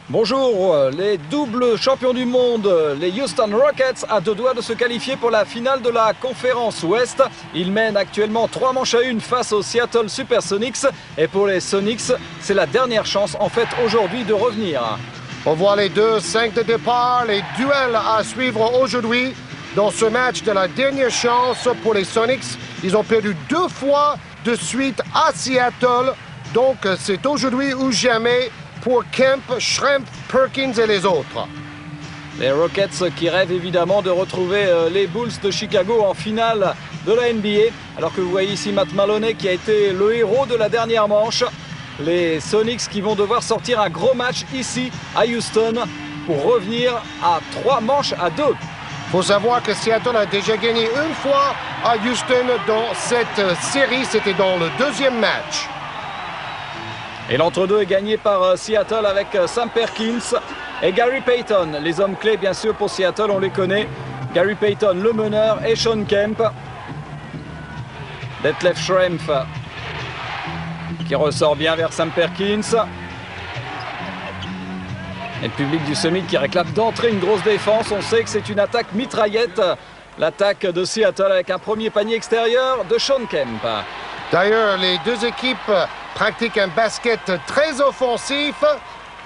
Bonjour, les doubles champions du monde, les Houston Rockets, à deux doigts de se qualifier pour la finale de la conférence Ouest. Ils mènent actuellement 3-1 face aux Seattle Supersonics. Et pour les Sonics, c'est la dernière chance en fait aujourd'hui de revenir. On voit les 2-5 de départ, les duels à suivre aujourd'hui dans ce match de la dernière chance pour les Sonics. Ils ont perdu 2 fois de suite à Seattle, donc c'est aujourd'hui ou jamais pour Kemp, Schrempf, Perkins et les autres. Les Rockets qui rêvent évidemment de retrouver les Bulls de Chicago en finale de la NBA. Alors que vous voyez ici Matt Maloney qui a été le héros de la dernière manche. Les Sonics qui vont devoir sortir un gros match ici à Houston pour revenir à 3-2. Il faut savoir que Seattle a déjà gagné une fois à Houston dans cette série. C'était dans le deuxième match. Et l'entre-deux est gagné par Seattle avec Sam Perkins et Gary Payton. Les hommes clés, bien sûr, pour Seattle, on les connaît. Gary Payton, le meneur, et Shawn Kemp. Detlef Schrempf qui ressort bien vers Sam Perkins. Et le public du Summit qui réclame d'entrer une grosse défense. On sait que c'est une attaque mitraillette. L'attaque de Seattle avec un premier panier extérieur de Shawn Kemp. D'ailleurs, les deux équipes pratiquent un basket très offensif.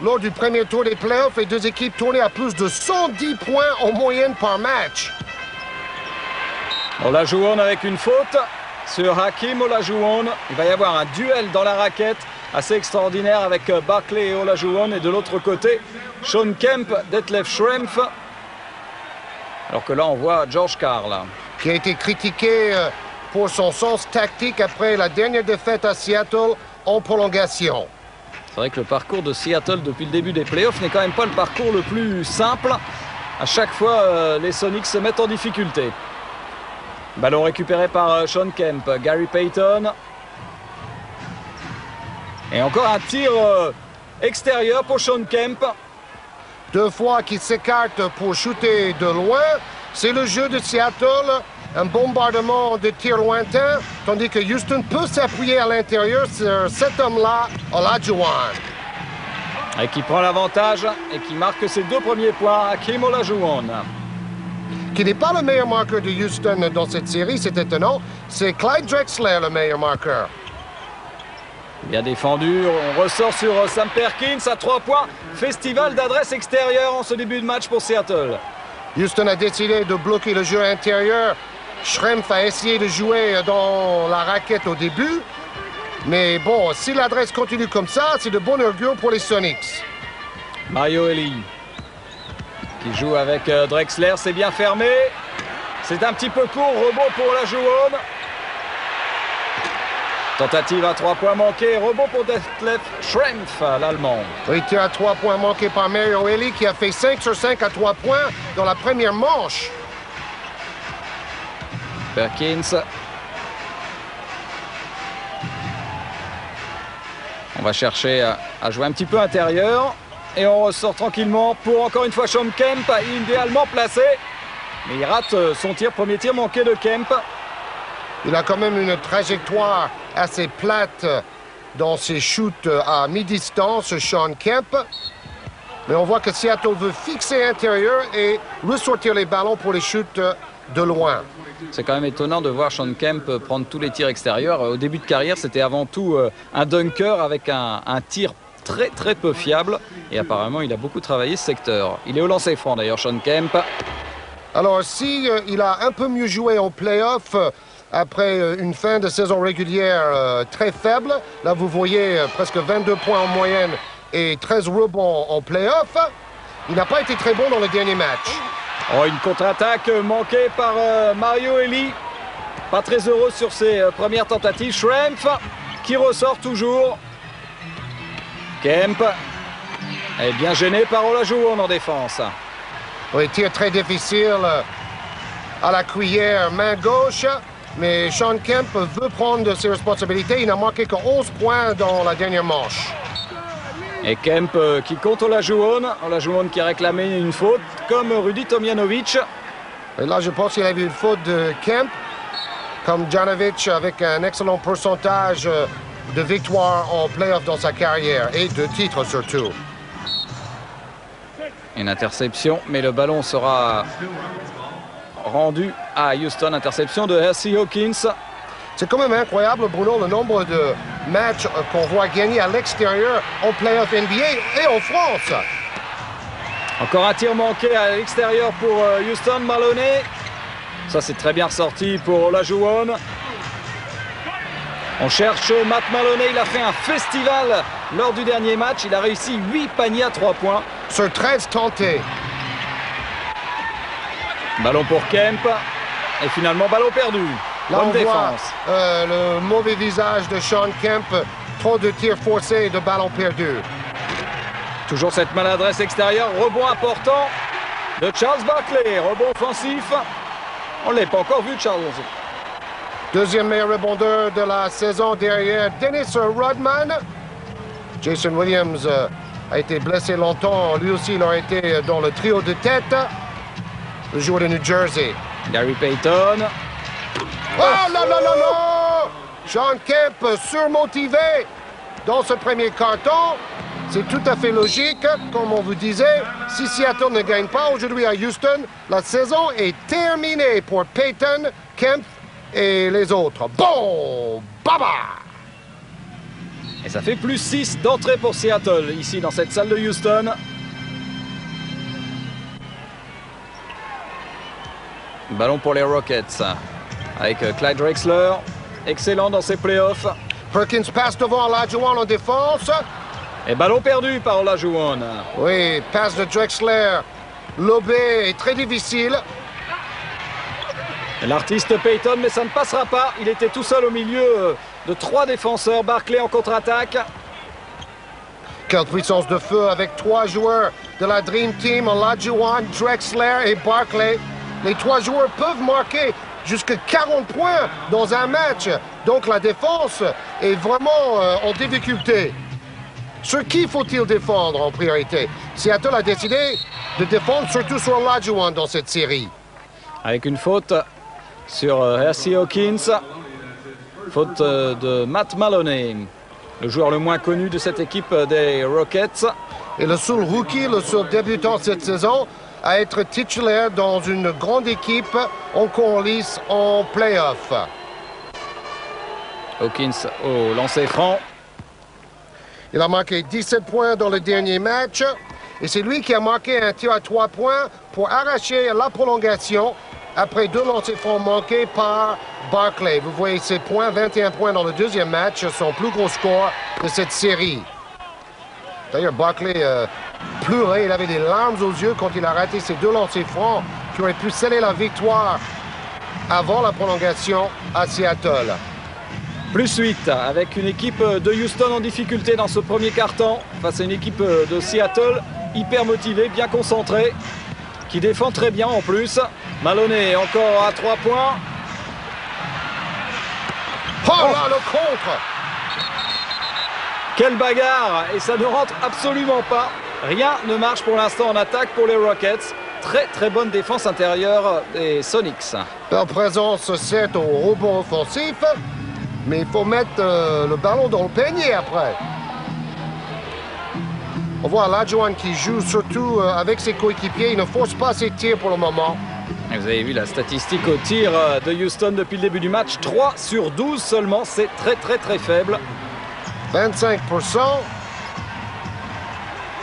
Lors du premier tour des playoffs, les deux équipes tournaient à plus de 110 points en moyenne par match. Olajuwon avec une faute sur Hakeem Olajuwon. Il va y avoir un duel dans la raquette assez extraordinaire avec Barkley et Olajuwon. Et de l'autre côté, Shawn Kemp, Detlef Schrempf. Alors que là, on voit George Karl, qui a été critiqué pour son sens tactique après la dernière défaite à Seattle en prolongation. C'est vrai que le parcours de Seattle depuis le début des playoffs n'est quand même pas le parcours le plus simple. À chaque fois, les Sonics se mettent en difficulté. Ballon récupéré par Shawn Kemp, Gary Payton. Et encore un tir extérieur pour Shawn Kemp. 2 fois qu'il s'écarte pour shooter de loin. C'est le jeu de Seattle. Un bombardement de tirs lointains, tandis que Houston peut s'appuyer à l'intérieur sur cet homme-là, Olajuwon. Et qui prend l'avantage et qui marque ses 2 premiers points, Hakeem Olajuwon. Qui n'est pas le meilleur marqueur de Houston dans cette série, c'est étonnant. C'est Clyde Drexler, le meilleur marqueur. Bien défendu, on ressort sur Sam Perkins à 3 points. Festival d'adresse extérieure en ce début de match pour Seattle. Houston a décidé de bloquer le jeu intérieur. Schrempf a essayé de jouer dans la raquette au début. Mais bon, si l'adresse continue comme ça, c'est de bon augure pour les Sonics. Mario Elie qui joue avec Drexler, c'est bien fermé. C'est un petit peu court, rebond pour Olajuwon. Tentative à 3 points manqués, rebond pour Detlef Schrempf, l'Allemand. Oui, tir à 3 points manqué par Mario Elie qui a fait 5 sur 5 à 3 points dans la première manche. Perkins. On va chercher à jouer un petit peu intérieur. Et on ressort tranquillement pour encore une fois Shawn Kemp, idéalement placé. Mais il rate son tir, premier tir manqué de Kemp. Il a quand même une trajectoire assez plate dans ses shoots à mi-distance, Shawn Kemp. Mais on voit que Seattle veut fixer intérieur et ressortir les ballons pour les shoots de loin. C'est quand même étonnant de voir Shawn Kemp prendre tous les tirs extérieurs. Au début de carrière, c'était avant tout un dunker avec un tir très peu fiable. Et apparemment, il a beaucoup travaillé ce secteur. Il est au lancer franc d'ailleurs, Shawn Kemp. Alors, si il a un peu mieux joué en play-off après une fin de saison régulière très faible, là vous voyez presque 22 points en moyenne et 13 rebonds en play-off, il n'a pas été très bon dans le dernier match. Oh, une contre-attaque manquée par Mario Elie. Pas très heureux sur ses premières tentatives. Schrempf qui ressort toujours. Kemp est bien gêné par Olajuwon en défense. Oui, tir très difficile à la cuillère main gauche. Mais Shawn Kemp veut prendre ses responsabilités. Il n'a marqué que 11 points dans la dernière manche. Et Kemp qui compte Olajuwon. Olajuwon qui a réclamé une faute, comme Rudy Tomjanovic. Et là, je pense qu'il a vu une faute de Kemp, comme Janovic, avec un excellent pourcentage de victoires en play-off dans sa carrière, et de titres surtout. Une interception, mais le ballon sera rendu à Houston. Interception de Hersey Hawkins. C'est quand même incroyable, Bruno, le nombre de matchs qu'on voit gagner à l'extérieur en playoff NBA et en France. Encore un tir manqué à l'extérieur pour Houston. Maloney. Ça, c'est très bien ressorti pour Olajuwon. On cherche Matt Maloney. Il a fait un festival lors du dernier match. Il a réussi 8 paniers à 3 points. Sur 13 tentés. Ballon pour Kemp. Et finalement, ballon perdu. Là, bonne on défense. voit le mauvais visage de Shawn Kemp. Trop de tirs forcés et de ballons perdus. Toujours cette maladresse extérieure. Rebond important de Charles Barkley. Rebond offensif. On ne l'a pas encore vu, Charles. Deuxième meilleur rebondeur de la saison derrière Dennis Rodman. Jason Williams a été blessé longtemps. Lui aussi, il aurait été dans le trio de tête. Le joueur de New Jersey. Gary Payton. Oh là là là là! Shawn Kemp surmotivé dans ce premier carton. C'est tout à fait logique, comme on vous disait. Si Seattle ne gagne pas aujourd'hui à Houston, la saison est terminée pour Payton, Kemp et les autres. Bon, baba! Et ça fait plus 6 d'entrée pour Seattle, ici dans cette salle de Houston. Ballon pour les Rockets, avec Clyde Drexler, excellent dans ses playoffs. Perkins passe devant Olajuwon en défense. Et ballon perdu par Olajuwon. Oui, passe de Drexler. Lobé est très difficile. L'artiste Payton, mais ça ne passera pas. Il était tout seul au milieu de 3 défenseurs. Barkley en contre-attaque. Quelle puissance de feu avec 3 joueurs de la Dream Team, Olajuwon, Drexler et Barkley. Les 3 joueurs peuvent marquer jusqu'à 40 points dans un match. Donc la défense est vraiment en difficulté. Sur qui faut-il défendre en priorité? Seattle a décidé de défendre surtout sur Olajuwon dans cette série. Avec une faute sur Hersey Hawkins. Faute de Matt Maloney, le joueur le moins connu de cette équipe des Rockets. Et le seul rookie, le seul débutant cette saison à être titulaire dans une grande équipe encore lice en play-off. Hawkins au lancer franc. Il a marqué 17 points dans le dernier match. Et c'est lui qui a marqué un tir à 3 points pour arracher la prolongation après 2 lancers francs manqués par Barkley. Vous voyez ses points, 21 points dans le deuxième match, son plus gros score de cette série. D'ailleurs, Barkley pleurait, il avait des larmes aux yeux quand il a raté ses 2 lancers francs qui auraient pu sceller la victoire avant la prolongation à Seattle. Plus 8 avec une équipe de Houston en difficulté dans ce premier quart-temps face à une équipe de Seattle hyper motivée, bien concentrée, qui défend très bien en plus. Maloney encore à 3 points. Oh là, le contre! Quelle bagarre! Et ça ne rentre absolument pas. Rien ne marche pour l'instant en attaque pour les Rockets. Très très bonne défense intérieure des Sonics. Leur présence certes au rebond offensif, mais il faut mettre le ballon dans le panier après. On voit Olajuwon qui joue surtout avec ses coéquipiers. Il ne force pas ses tirs pour le moment. Et vous avez vu la statistique au tir de Houston depuis le début du match. 3 sur 12 seulement. C'est très très très faible. 25%.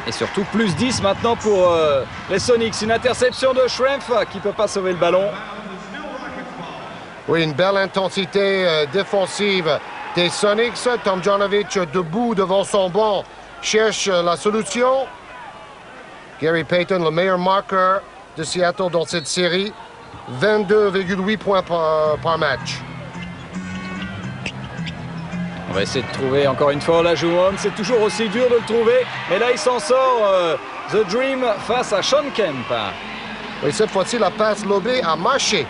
Et surtout plus 10 maintenant pour les Sonics. Une interception de Schrempf qui ne peut pas sauver le ballon. Oui, une belle intensité défensive des Sonics. Tomljanovic debout devant son banc cherche la solution. Gary Payton, le meilleur marqueur de Seattle dans cette série. 22,8 points par match. On va essayer de trouver encore une fois Olajuwon. C'est toujours aussi dur de le trouver. Mais là, il s'en sort. The Dream face à Shawn Kemp. Oui, cette fois-ci, la passe lobée a marché.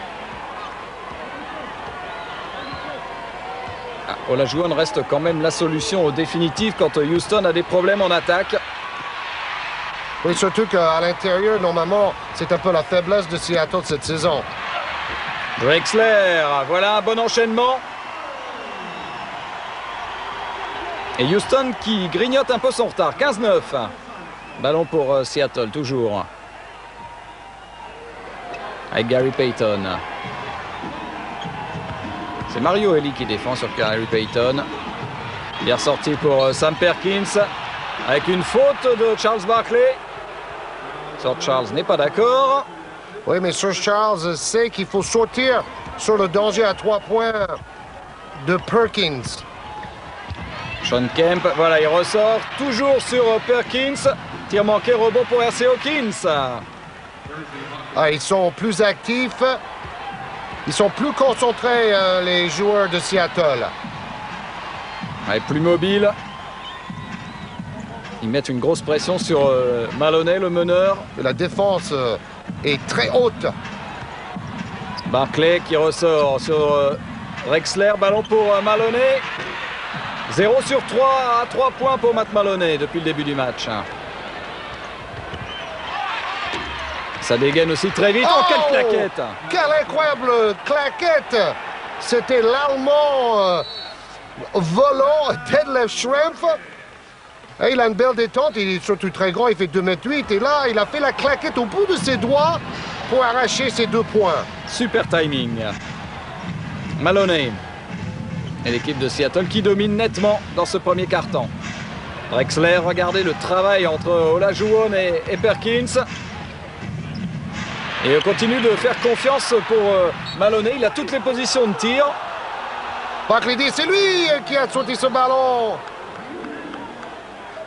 Olajuwon reste quand même la solution définitive quand Houston a des problèmes en attaque. Oui, surtout qu'à l'intérieur, normalement, c'est un peu la faiblesse de Seattle cette saison. Drexler, voilà un bon enchaînement. Et Houston qui grignote un peu son retard, 15-9. Ballon pour Seattle, toujours. Avec Gary Payton. C'est Mario Elie qui défend sur Gary Payton. Bien sorti pour Sam Perkins. Avec une faute de Charles Barkley. Sir Charles n'est pas d'accord. Oui, mais Sir Charles sait qu'il faut sortir sur le danger à 3 points de Perkins. Sean Kemp, voilà, il ressort toujours sur Perkins. Tir manqué, rebond pour RC Hawkins. Ah, ils sont plus actifs. Ils sont plus concentrés, les joueurs de Seattle. Ouais, plus mobile. Ils mettent une grosse pression sur Maloney, le meneur. La défense est très haute. Barkley qui ressort sur Drexler. Ballon pour Maloney. 0 sur 3 à 3 points pour Matt Maloney depuis le début du match. Ça dégaine aussi très vite. Oh, quelle claquette! Quelle incroyable claquette! C'était l'Allemand volant Detlef Schrempf. Et il a une belle détente, il est surtout très grand, il fait 2,8 m. Et là, il a fait la claquette au bout de ses doigts pour arracher ses 2 points. Super timing. Maloney. Et l'équipe de Seattle qui domine nettement dans ce premier quart-temps. Drexler, regardez le travail entre Olajuwon et Perkins. Et continue de faire confiance pour Maloney. Il a toutes les positions de tir. Barkley dit, c'est lui qui a sauté ce ballon.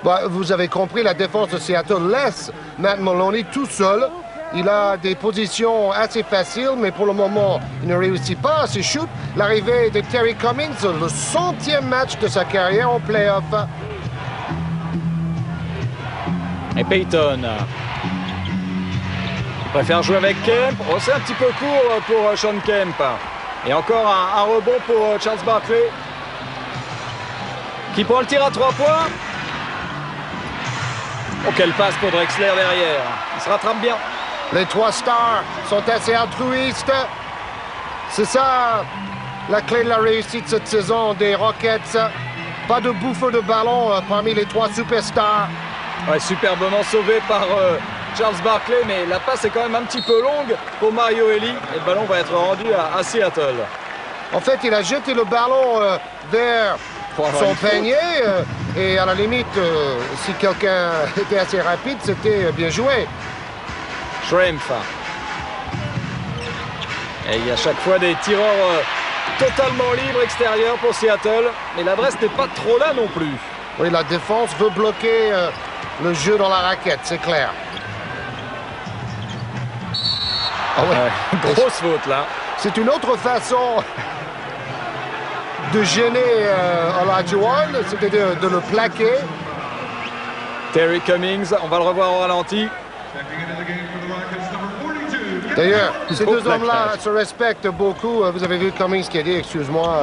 Bah, vous avez compris, la défense de Seattle laisse Matt Maloney tout seul. Il a des positions assez faciles, mais pour le moment, il ne réussit pas à ses shoots. L'arrivée de Terry Cummings, le 100e match de sa carrière en play-off. Et Payton. Il préfère jouer avec Kemp. Oh, c'est un petit peu court pour Sean Kemp. Et encore un rebond pour Charles Barkley. Qui prend le tir à 3 points. Oh, quelle passe pour Drexler derrière. Il se rattrape bien. Les 3 stars sont assez altruistes. C'est ça la clé de la réussite cette saison des Rockets. Pas de bouffeur de ballon parmi les 3 superstars. Ouais, superbement sauvé par Charles Barkley, mais la passe est quand même un petit peu longue pour Mario Elie. Et le ballon va être rendu à Seattle. En fait, il a jeté le ballon vers son panier. Et à la limite, si quelqu'un était assez rapide, c'était bien joué. Schrempf. Et il y a chaque fois des tireurs totalement libres extérieurs pour Seattle. Mais l'adresse n'est pas trop là non plus. Oui, la défense veut bloquer le jeu dans la raquette, c'est clair. Ah ouais, grosse faute là. C'est une autre façon de gêner Olajuwon, c'était de le plaquer. Terry Cummings, on va le revoir au ralenti. D'ailleurs, ces deux hommes-là se respectent beaucoup. Vous avez vu Cummings qui a dit, excuse-moi,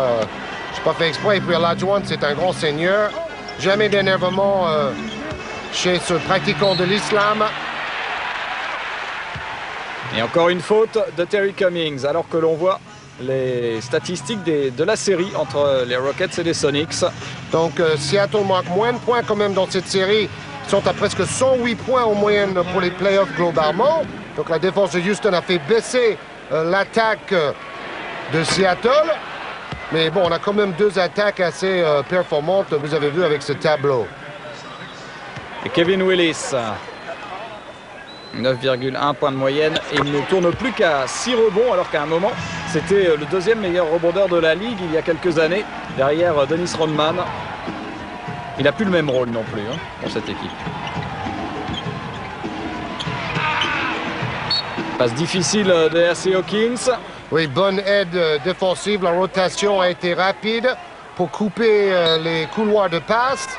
je n'ai pas fait exprès. Et puis Olajuwon, c'est un grand seigneur. Jamais d'énervement chez ce pratiquant de l'islam. Et encore une faute de Terry Cummings, alors que l'on voit les statistiques de la série entre les Rockets et les Sonics. Donc Seattle marque moins de points quand même dans cette série. Ils sont à presque 108 points en moyenne pour les playoffs globalement. Donc la défense de Houston a fait baisser l'attaque de Seattle. Mais bon, on a quand même 2 attaques assez performantes, vous avez vu avec ce tableau. Et Kevin Willis, 9,1 points de moyenne. Et il ne tourne plus qu'à 6 rebonds, alors qu'à un moment, c'était le 2e meilleur rebondeur de la Ligue il y a quelques années, derrière Dennis Rodman. Il n'a plus le même rôle non plus pour cette équipe. Passe difficile de RC Hawkins. Oui, bonne aide défensive. La rotation a été rapide pour couper les couloirs de passe.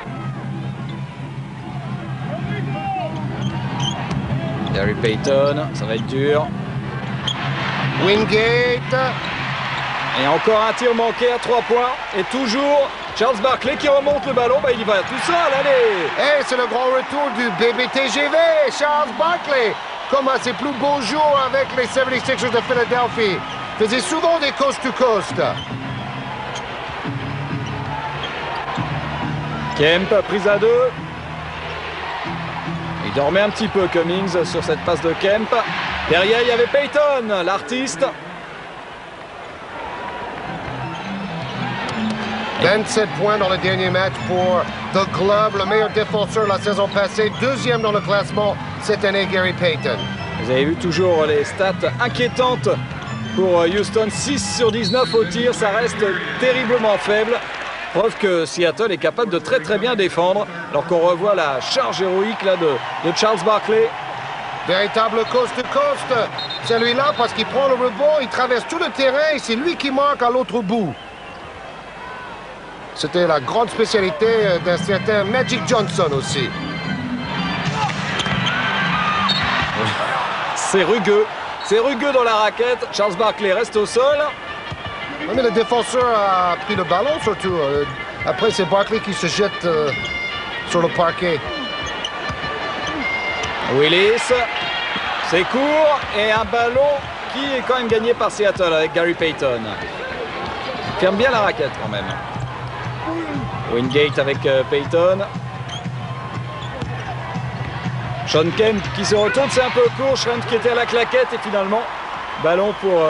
Gary Payton, ça va être dur. Wingate. Et encore un tir manqué à 3 points. Et toujours Charles Barkley qui remonte le ballon. Bah, il y va tout seul, allez. Et c'est le grand retour du BBTGV, Charles Barkley. Comme à ses plus beaux jours avec les 76ers de Philadelphie. Faisait souvent des coast-to-coast. Kemp, prise à 2. dormait un petit peu Cummings sur cette passe de Kemp. Derrière, il y avait Payton, l'artiste. 27 points dans le dernier match pour The Glove, le meilleur défenseur la saison passée, deuxième dans le classement cette année, Gary Payton. Vous avez vu toujours les stats inquiétantes pour Houston, 6 sur 19 au tir, ça reste terriblement faible. Preuve que Seattle est capable de très bien défendre, alors qu'on revoit la charge héroïque là, de Charles Barkley. Véritable coast-to-coast, celui-là, parce qu'il prend le rebond, il traverse tout le terrain et c'est lui qui marque à l'autre bout. C'était la grande spécialité d'un certain Magic Johnson aussi. C'est rugueux dans la raquette. Charles Barkley reste au sol. Oui, mais le défenseur a pris le ballon surtout. Après, c'est Barkley qui se jette sur le parquet. Willis, c'est court et un ballon qui est quand même gagné par Seattle avec Gary Payton. Ferme bien la raquette quand même. Wingate avec Payton. Sean Kemp qui se retourne, c'est un peu court. Schrempf qui était à la claquette et finalement, ballon pour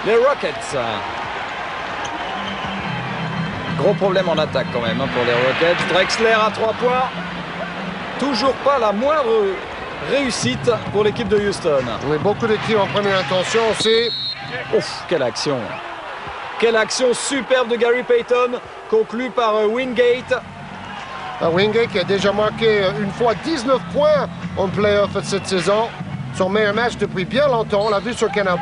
les Rockets. Gros problème en attaque quand même pour les Rockets. Drexler à 3 points. Toujours pas la moindre réussite pour l'équipe de Houston. Oui, beaucoup de tirs en première intention aussi. Ouf, quelle action! Quelle action superbe de Gary Payton, conclue par Wingate. Wingate qui a déjà marqué une fois 19 points en play-off cette saison. Son meilleur match depuis bien longtemps, on l'a vu sur Canal+.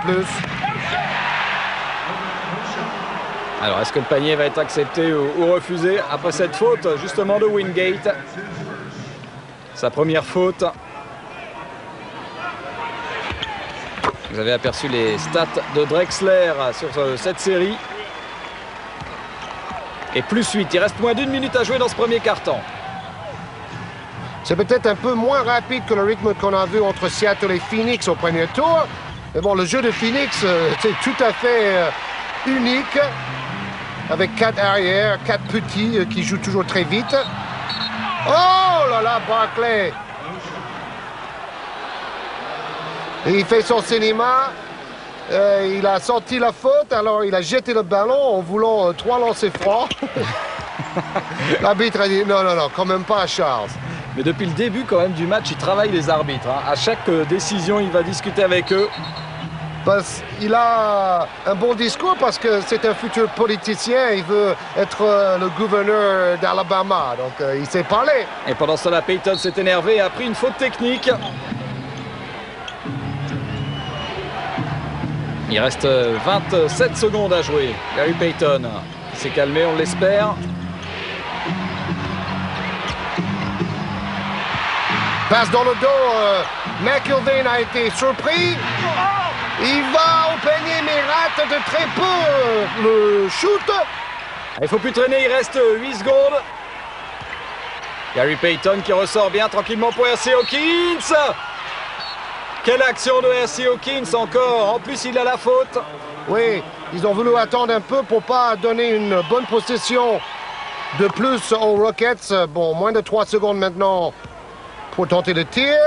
Alors, est-ce que le panier va être accepté ou refusé après cette faute, justement, de Wingate? Sa première faute. Vous avez aperçu les stats de Drexler sur cette série. Et plus 8, il reste moins d'1 minute à jouer dans ce premier quart-temps. C'est peut-être un peu moins rapide que le rythme qu'on a vu entre Seattle et Phoenix au premier tour. Mais bon, le jeu de Phoenix, c'est tout à fait unique. Avec 4 arrières, 4 petits qui jouent toujours très vite. Oh là là, Barkley! Et il fait son cinéma. Il a senti la faute, alors il a jeté le ballon en voulant 3 lancers francs. L'arbitre a dit non, quand même pas à Charles. Mais depuis le début quand même du match, il travaille les arbitres. À chaque décision, il va discuter avec eux. Il a un bon discours parce que c'est un futur politicien. Il veut être le gouverneur d'Alabama, donc il sait parler. Et pendant cela, Payton s'est énervé et a pris une faute technique. Il reste 27 secondes à jouer. Gary Payton s'est calmé, on l'espère. Passe dans le dos. McIlvain a été surpris. Il va au panier, mais rate de très peu le shoot. Il ne faut plus traîner, il reste 8 secondes. Gary Payton qui ressort bien tranquillement pour R.C. Hawkins. Quelle action de R.C. Hawkins encore. En plus, il a la faute. Oui, ils ont voulu attendre un peu pour pas donner une bonne possession de plus aux Rockets. Bon, moins de 3 secondes maintenant pour tenter le tir.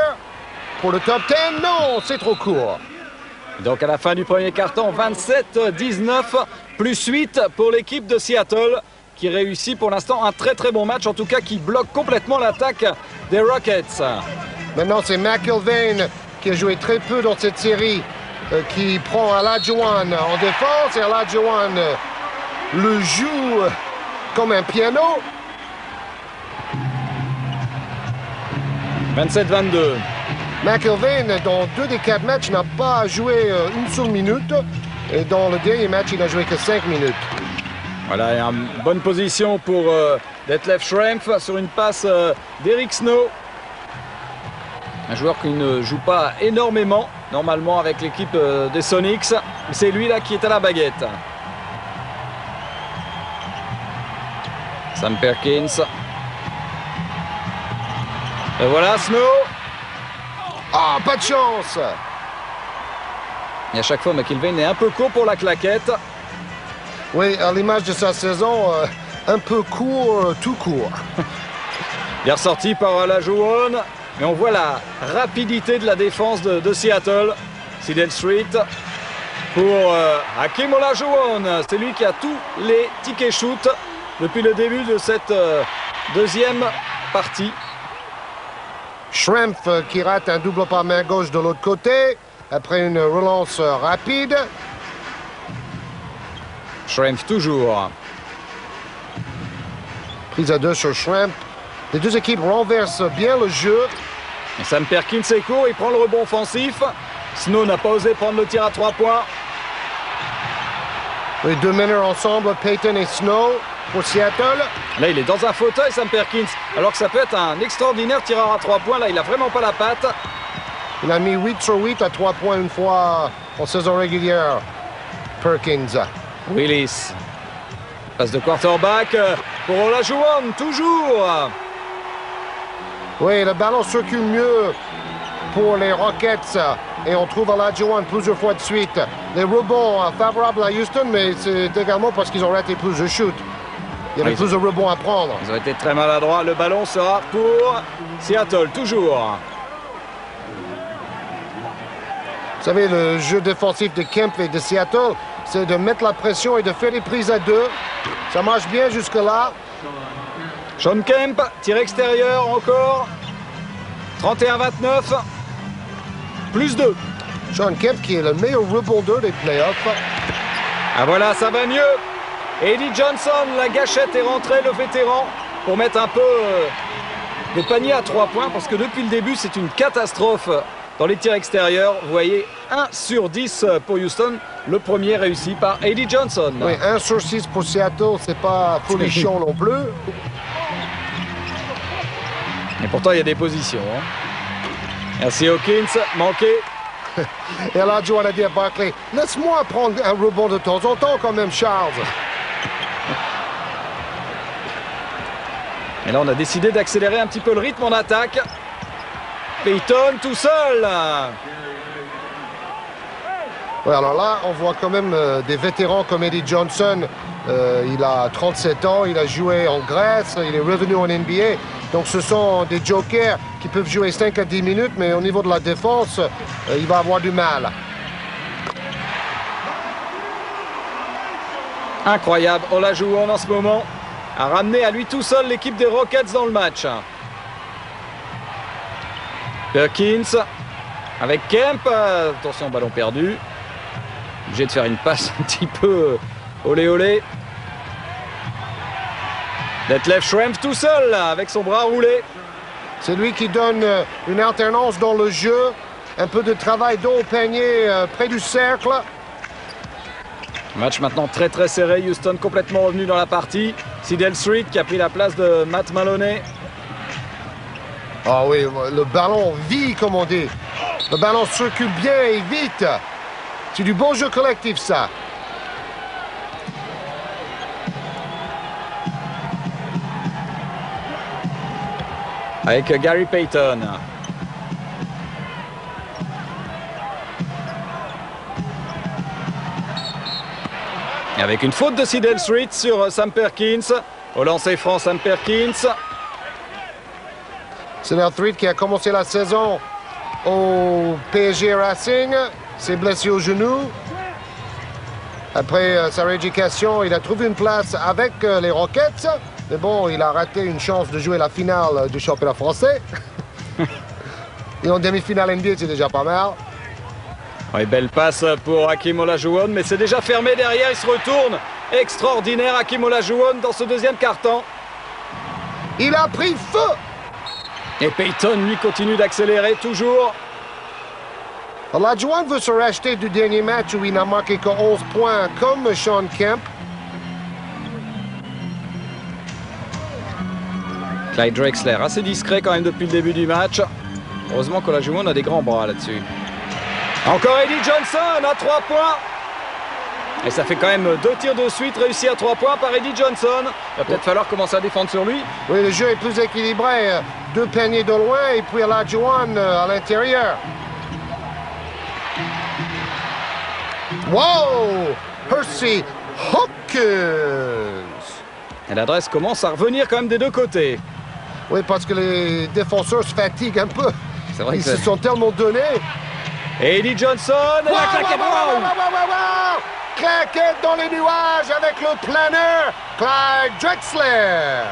Pour le top 10, non, c'est trop court. Donc à la fin du premier quart-temps, 27-19, plus 8 pour l'équipe de Seattle, qui réussit pour l'instant un très bon match, en tout cas qui bloque complètement l'attaque des Rockets. Maintenant, c'est McIlvain qui a joué très peu dans cette série, qui prend Olajuwon en défense, et Olajuwon le joue comme un piano. 27-22. McIlvain, dans 2 des 4 matchs, n'a pas joué une seule minute. Et dans le dernier match, il n'a joué que 5 minutes. Voilà, et une bonne position pour Detlef Schrempf sur une passe d'Eric Snow. Un joueur qui ne joue pas énormément, normalement, avec l'équipe des Sonics. C'est lui là qui est à la baguette. Sam Perkins. Et voilà Snow. Ah, pas de chance! Et à chaque fois, McIlvain est un peu court pour la claquette. Oui, à l'image de sa saison, un peu court, tout court. Il est ressorti par Olajuwon. Mais on voit la rapidité de la défense de Seattle. Sidel Street pour Hakeem Olajuwon. C'est lui qui a tous les tickets shoot depuis le début de cette deuxième partie. Schrempf qui rate un double par main gauche de l'autre côté, après une relance rapide. Schrempf toujours. Prise à 2 sur Schrempf. Les deux équipes renversent bien le jeu. Et Sam Perkins est court, il prend le rebond offensif. Snow n'a pas osé prendre le tir à 3 points. Les deux meneurs ensemble, Payton et Snow pour Seattle. Là, il est dans un fauteuil, Sam Perkins, alors que ça peut être un extraordinaire tireur à 3 points. Là, il n'a vraiment pas la patte. Il a mis 8 sur 8 à 3 points une fois en saison régulière. Perkins. Willis. Passe de quarterback pour Olajuwon, toujours. Oui, le ballon circule mieux pour les Rockets. Et on trouve Olajuwon plusieurs fois de suite. Les rebonds favorables à Houston, mais c'est également parce qu'ils ont raté plus de shoots. Il y avait plus de rebonds à prendre. Ils ont été très maladroits. Le ballon sera pour Seattle, toujours. Vous savez, le jeu défensif de Kemp et de Seattle, c'est de mettre la pression et de faire des prises à 2. Ça marche bien jusque-là. Sean Kemp, tir extérieur encore. 31-29. Plus 2. Sean Kemp qui est le meilleur rebondeur des playoffs. Ah voilà, ça va mieux. Eddie Johnson, la gâchette est rentrée, le vétéran, pour mettre un peu de panier à 3 points, parce que depuis le début, c'est une catastrophe dans les tirs extérieurs. Vous voyez, 1 sur 10 pour Houston. Le premier réussi par Eddie Johnson. Oui, 1 sur 6 pour Seattle, c'est pas folichon non plus. Et pourtant, il y a des positions. Hein. Merci Hawkins, manqué. Et là, Joe a dit à Barkley, laisse-moi prendre un rebond de temps en temps quand même, Charles. Et là, on a décidé d'accélérer un petit peu le rythme en attaque. Payton tout seul. Ouais, alors là, on voit quand même des vétérans comme Eddie Johnson. Il a 37 ans, il a joué en Grèce, il est revenu en NBA. Donc ce sont des jokers qui peuvent jouer 5 à 10 minutes, mais au niveau de la défense, il va avoir du mal. Incroyable, Olajuwon en ce moment a ramené à lui tout seul l'équipe des Rockets dans le match. Perkins avec Kemp. Attention, ballon perdu. Obligé de faire une passe un petit peu olé olé. Detlef Schrempf tout seul avec son bras roulé. C'est lui qui donne une alternance dans le jeu. Un peu de travail dos au panier près du cercle. Match maintenant très très serré. Houston complètement revenu dans la partie. Sidel Street qui a pris la place de Matt Maloney. Ah oui, le ballon vit, comme on dit. Le ballon circule bien et vite. C'est du bon jeu collectif, ça. Avec Gary Payton. Et avec une faute de Sidel Street sur Sam Perkins. Au lancer franc, Sam Perkins. Sidel Street qui a commencé la saison au PSG Racing. S'est blessé au genou. Après sa rééducation, il a trouvé une place avec les Rockets. Mais bon, il a raté une chance de jouer la finale du championnat français. Et en demi-finale NBA, c'est déjà pas mal. Oui, belle passe pour Hakeem Olajuwon, mais c'est déjà fermé derrière, il se retourne. Extraordinaire Hakeem Olajuwon dans ce deuxième quart-temps. Il a pris feu! Et Payton, lui, continue d'accélérer toujours. Olajuwon veut se racheter du dernier match où il n'a marqué que 11 points, comme Sean Kemp. Clyde Drexler, assez discret quand même depuis le début du match. Heureusement qu'Olajuwon a des grands bras là-dessus. Encore Eddie Johnson à 3 points. Et ça fait quand même 2 tirs de suite réussis à 3 points par Eddie Johnson. Il va peut-être falloir commencer à défendre sur lui. Oui, le jeu est plus équilibré. 2 paniers de loin et puis Olajuwon à l'intérieur. Wow! Percy Hawkins! Et l'adresse commence à revenir quand même des deux côtés. Oui, parce que les défenseurs se fatiguent un peu. C'est vrai Ils se sont tellement donnés. Et Eddie Johnson, et la claquette, wow! Claquette dans les nuages avec le planeur, Clyde Drexler.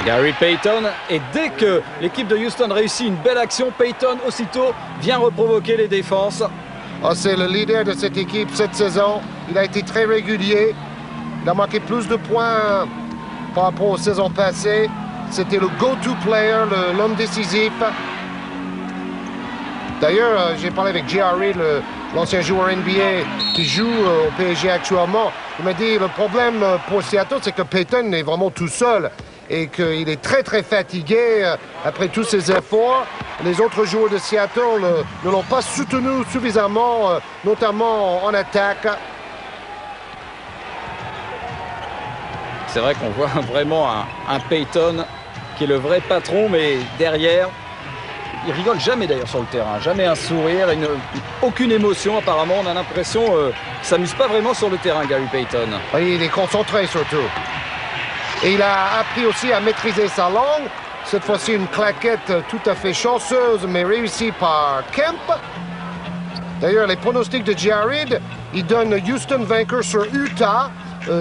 Gary Payton, et dès que l'équipe de Houston réussit une belle action, Payton aussitôt vient reprovoquer les défenses. Oh, c'est le leader de cette équipe cette saison. Il a été très régulier. Il a marqué plus de points par rapport aux saisons passées. C'était le go-to player, l'homme décisif. D'ailleurs, j'ai parlé avec J.R. Reid, l'ancien joueur NBA qui joue au PSG actuellement. Il m'a dit le problème pour Seattle, c'est que Payton est vraiment tout seul et qu'il est très, très fatigué après tous ses efforts. Les autres joueurs de Seattle ne l'ont pas soutenu suffisamment, notamment en attaque. C'est vrai qu'on voit vraiment un Payton qui est le vrai patron, mais derrière, il rigole jamais d'ailleurs sur le terrain, jamais un sourire, aucune émotion apparemment. On a l'impression qu'il ne s'amuse pas vraiment sur le terrain, Gary Payton. Oui, il est concentré surtout. Et il a appris aussi à maîtriser sa langue. Cette fois-ci, une claquette tout à fait chanceuse, mais réussie par Kemp. D'ailleurs, les pronostics de J.R. Reid, ils donnent Houston vainqueur sur Utah.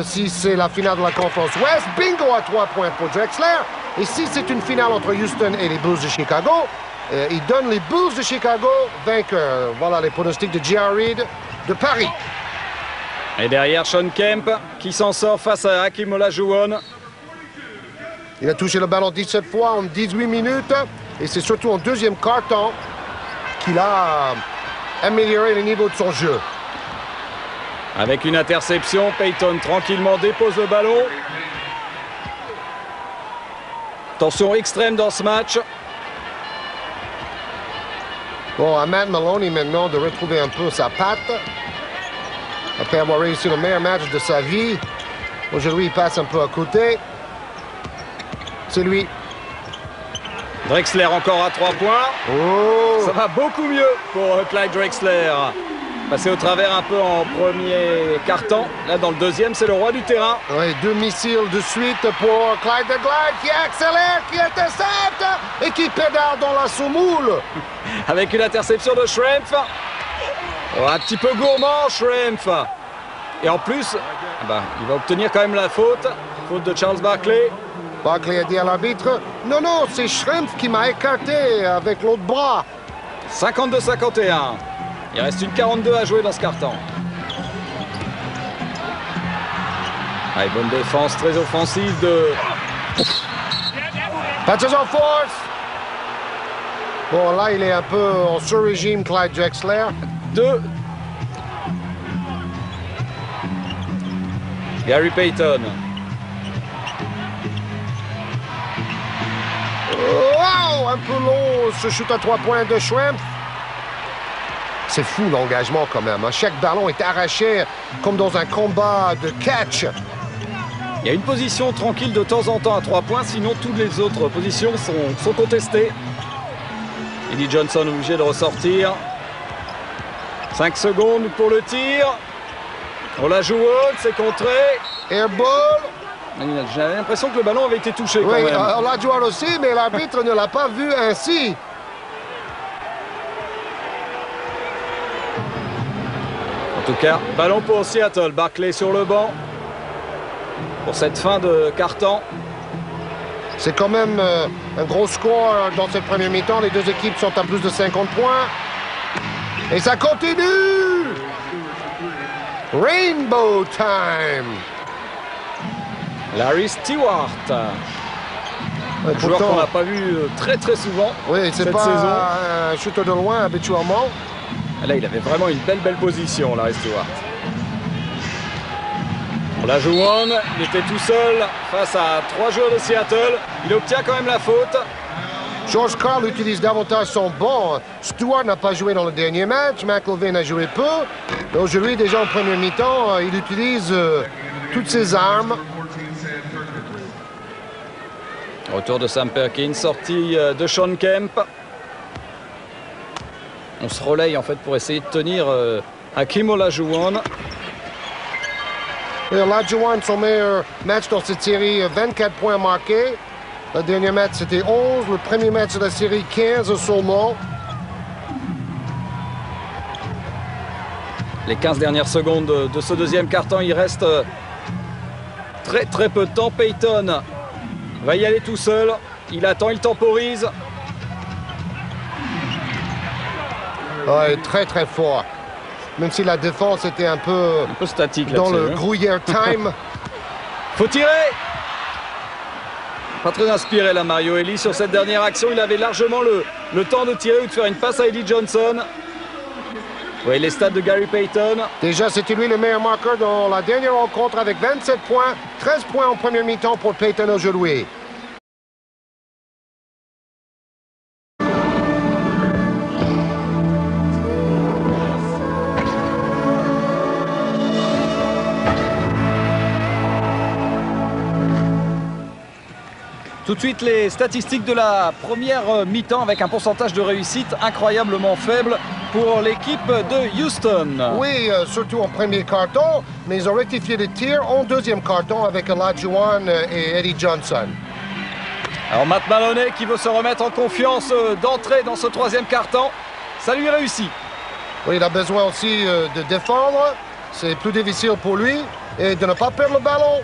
Si c'est la finale de la conférence Ouest, bingo à 3 points pour Drexler. Et si c'est une finale entre Houston et les Bulls de Chicago, il donne les Bulls de Chicago vainqueurs. Voilà les pronostics de J.R. Reid de Paris. Et derrière, Sean Kemp qui s'en sort face à Hakeem Olajuwon. Il a touché le ballon 17 fois en 18 minutes. Et c'est surtout en deuxième quart-temps qu'il a amélioré le niveau de son jeu. Avec une interception, Payton tranquillement dépose le ballon. Tension extrême dans ce match. Bon, à Matt Maloney maintenant de retrouver un peu sa patte. Après avoir réussi le meilleur match de sa vie. Aujourd'hui, il passe un peu à côté. C'est lui. Drexler encore à 3 points. Oh! Ça va beaucoup mieux pour Clyde Drexler. Passé au travers un peu en premier quart-temps. Là, dans le deuxième, c'est le roi du terrain. Oui, 2 missiles de suite pour Clyde the Glide qui accélère, qui intercepte et qui pédale dans la semoule. Avec une interception de Schrempf. Oh, un petit peu gourmand, Schrempf. Et en plus, il va obtenir quand même la faute. Faute de Charles Barkley. Barkley a dit à l'arbitre, non, non, c'est Schrempf qui m'a écarté avec l'autre bras. 52-51. Il reste une 42 à jouer dans ce carton. Allez, bonne défense, très offensive de... Patches en force. Bon, là, il est un peu en sur-régime, Clyde Drexler. 2. Gary Payton. Wow! Un peu long, ce shoot à 3 points de Schrempf. C'est fou l'engagement quand même. Chaque ballon est arraché comme dans un combat de catch. Il y a une position tranquille de temps en temps à 3 points, sinon toutes les autres positions sont contestées. Eddie Johnson obligé de ressortir. 5 secondes pour le tir. Olajuwon, c'est contré. Airball. J'avais l'impression que le ballon avait été touché quand même. Oui, Olajuwon aussi, mais l'arbitre ne l'a pas vu ainsi. En tout cas, ballon pour Seattle. Barkley sur le banc pour cette fin de quart-temps. C'est quand même un gros score dans cette première mi-temps. Les deux équipes sont à plus de 50 points. Et ça continue! Rainbow time! Larry Stewart. Un joueur qu'on n'a pas vu très souvent oui, cette pas saison. Un shooter de loin habituellement. Là, il avait vraiment une belle position, Larry Stewart. Olajuwon, il était tout seul face à 3 joueurs de Seattle. Il obtient quand même la faute. George Karl utilise davantage son banc. Stewart n'a pas joué dans le dernier match. McIlvain a joué peu. Aujourd'hui, déjà en première mi-temps, il utilise toutes ses armes. Retour de Sam Perkins, sortie de Sean Kemp. On se relaye en fait pour essayer de tenir Hakeem Olajuwon. Et Olajuwon, son meilleur match dans cette série, 24 points marqués. Le dernier match, c'était 11. Le premier match de la série, 15 seulement. Les 15 dernières secondes de ce deuxième quart-temps, il reste très peu de temps. Payton va y aller tout seul. Il attend, il temporise. Ouais, très fort. Même si la défense était un peu statique dans le gruyère time. Faut tirer. Pas très inspiré là, Mario Elie sur cette dernière action. Il avait largement le temps de tirer ou de faire une passe à Eddie Johnson. Oui, les stats de Gary Payton. Déjà, c'était lui le meilleur marqueur dans la dernière rencontre avec 27 points. 13 points en première mi-temps pour Payton aujourd'hui. Tout de suite, les statistiques de la première mi-temps avec un pourcentage de réussite incroyablement faible pour l'équipe de Houston. Oui, surtout en premier carton, mais ils ont rectifié le tir en deuxième carton avec Olajuwon et Eddie Johnson. Alors Matt Maloney qui veut se remettre en confiance d'entrer dans ce troisième carton, ça lui réussit. Oui, il a besoin aussi de défendre, c'est plus difficile pour lui, et de ne pas perdre le ballon.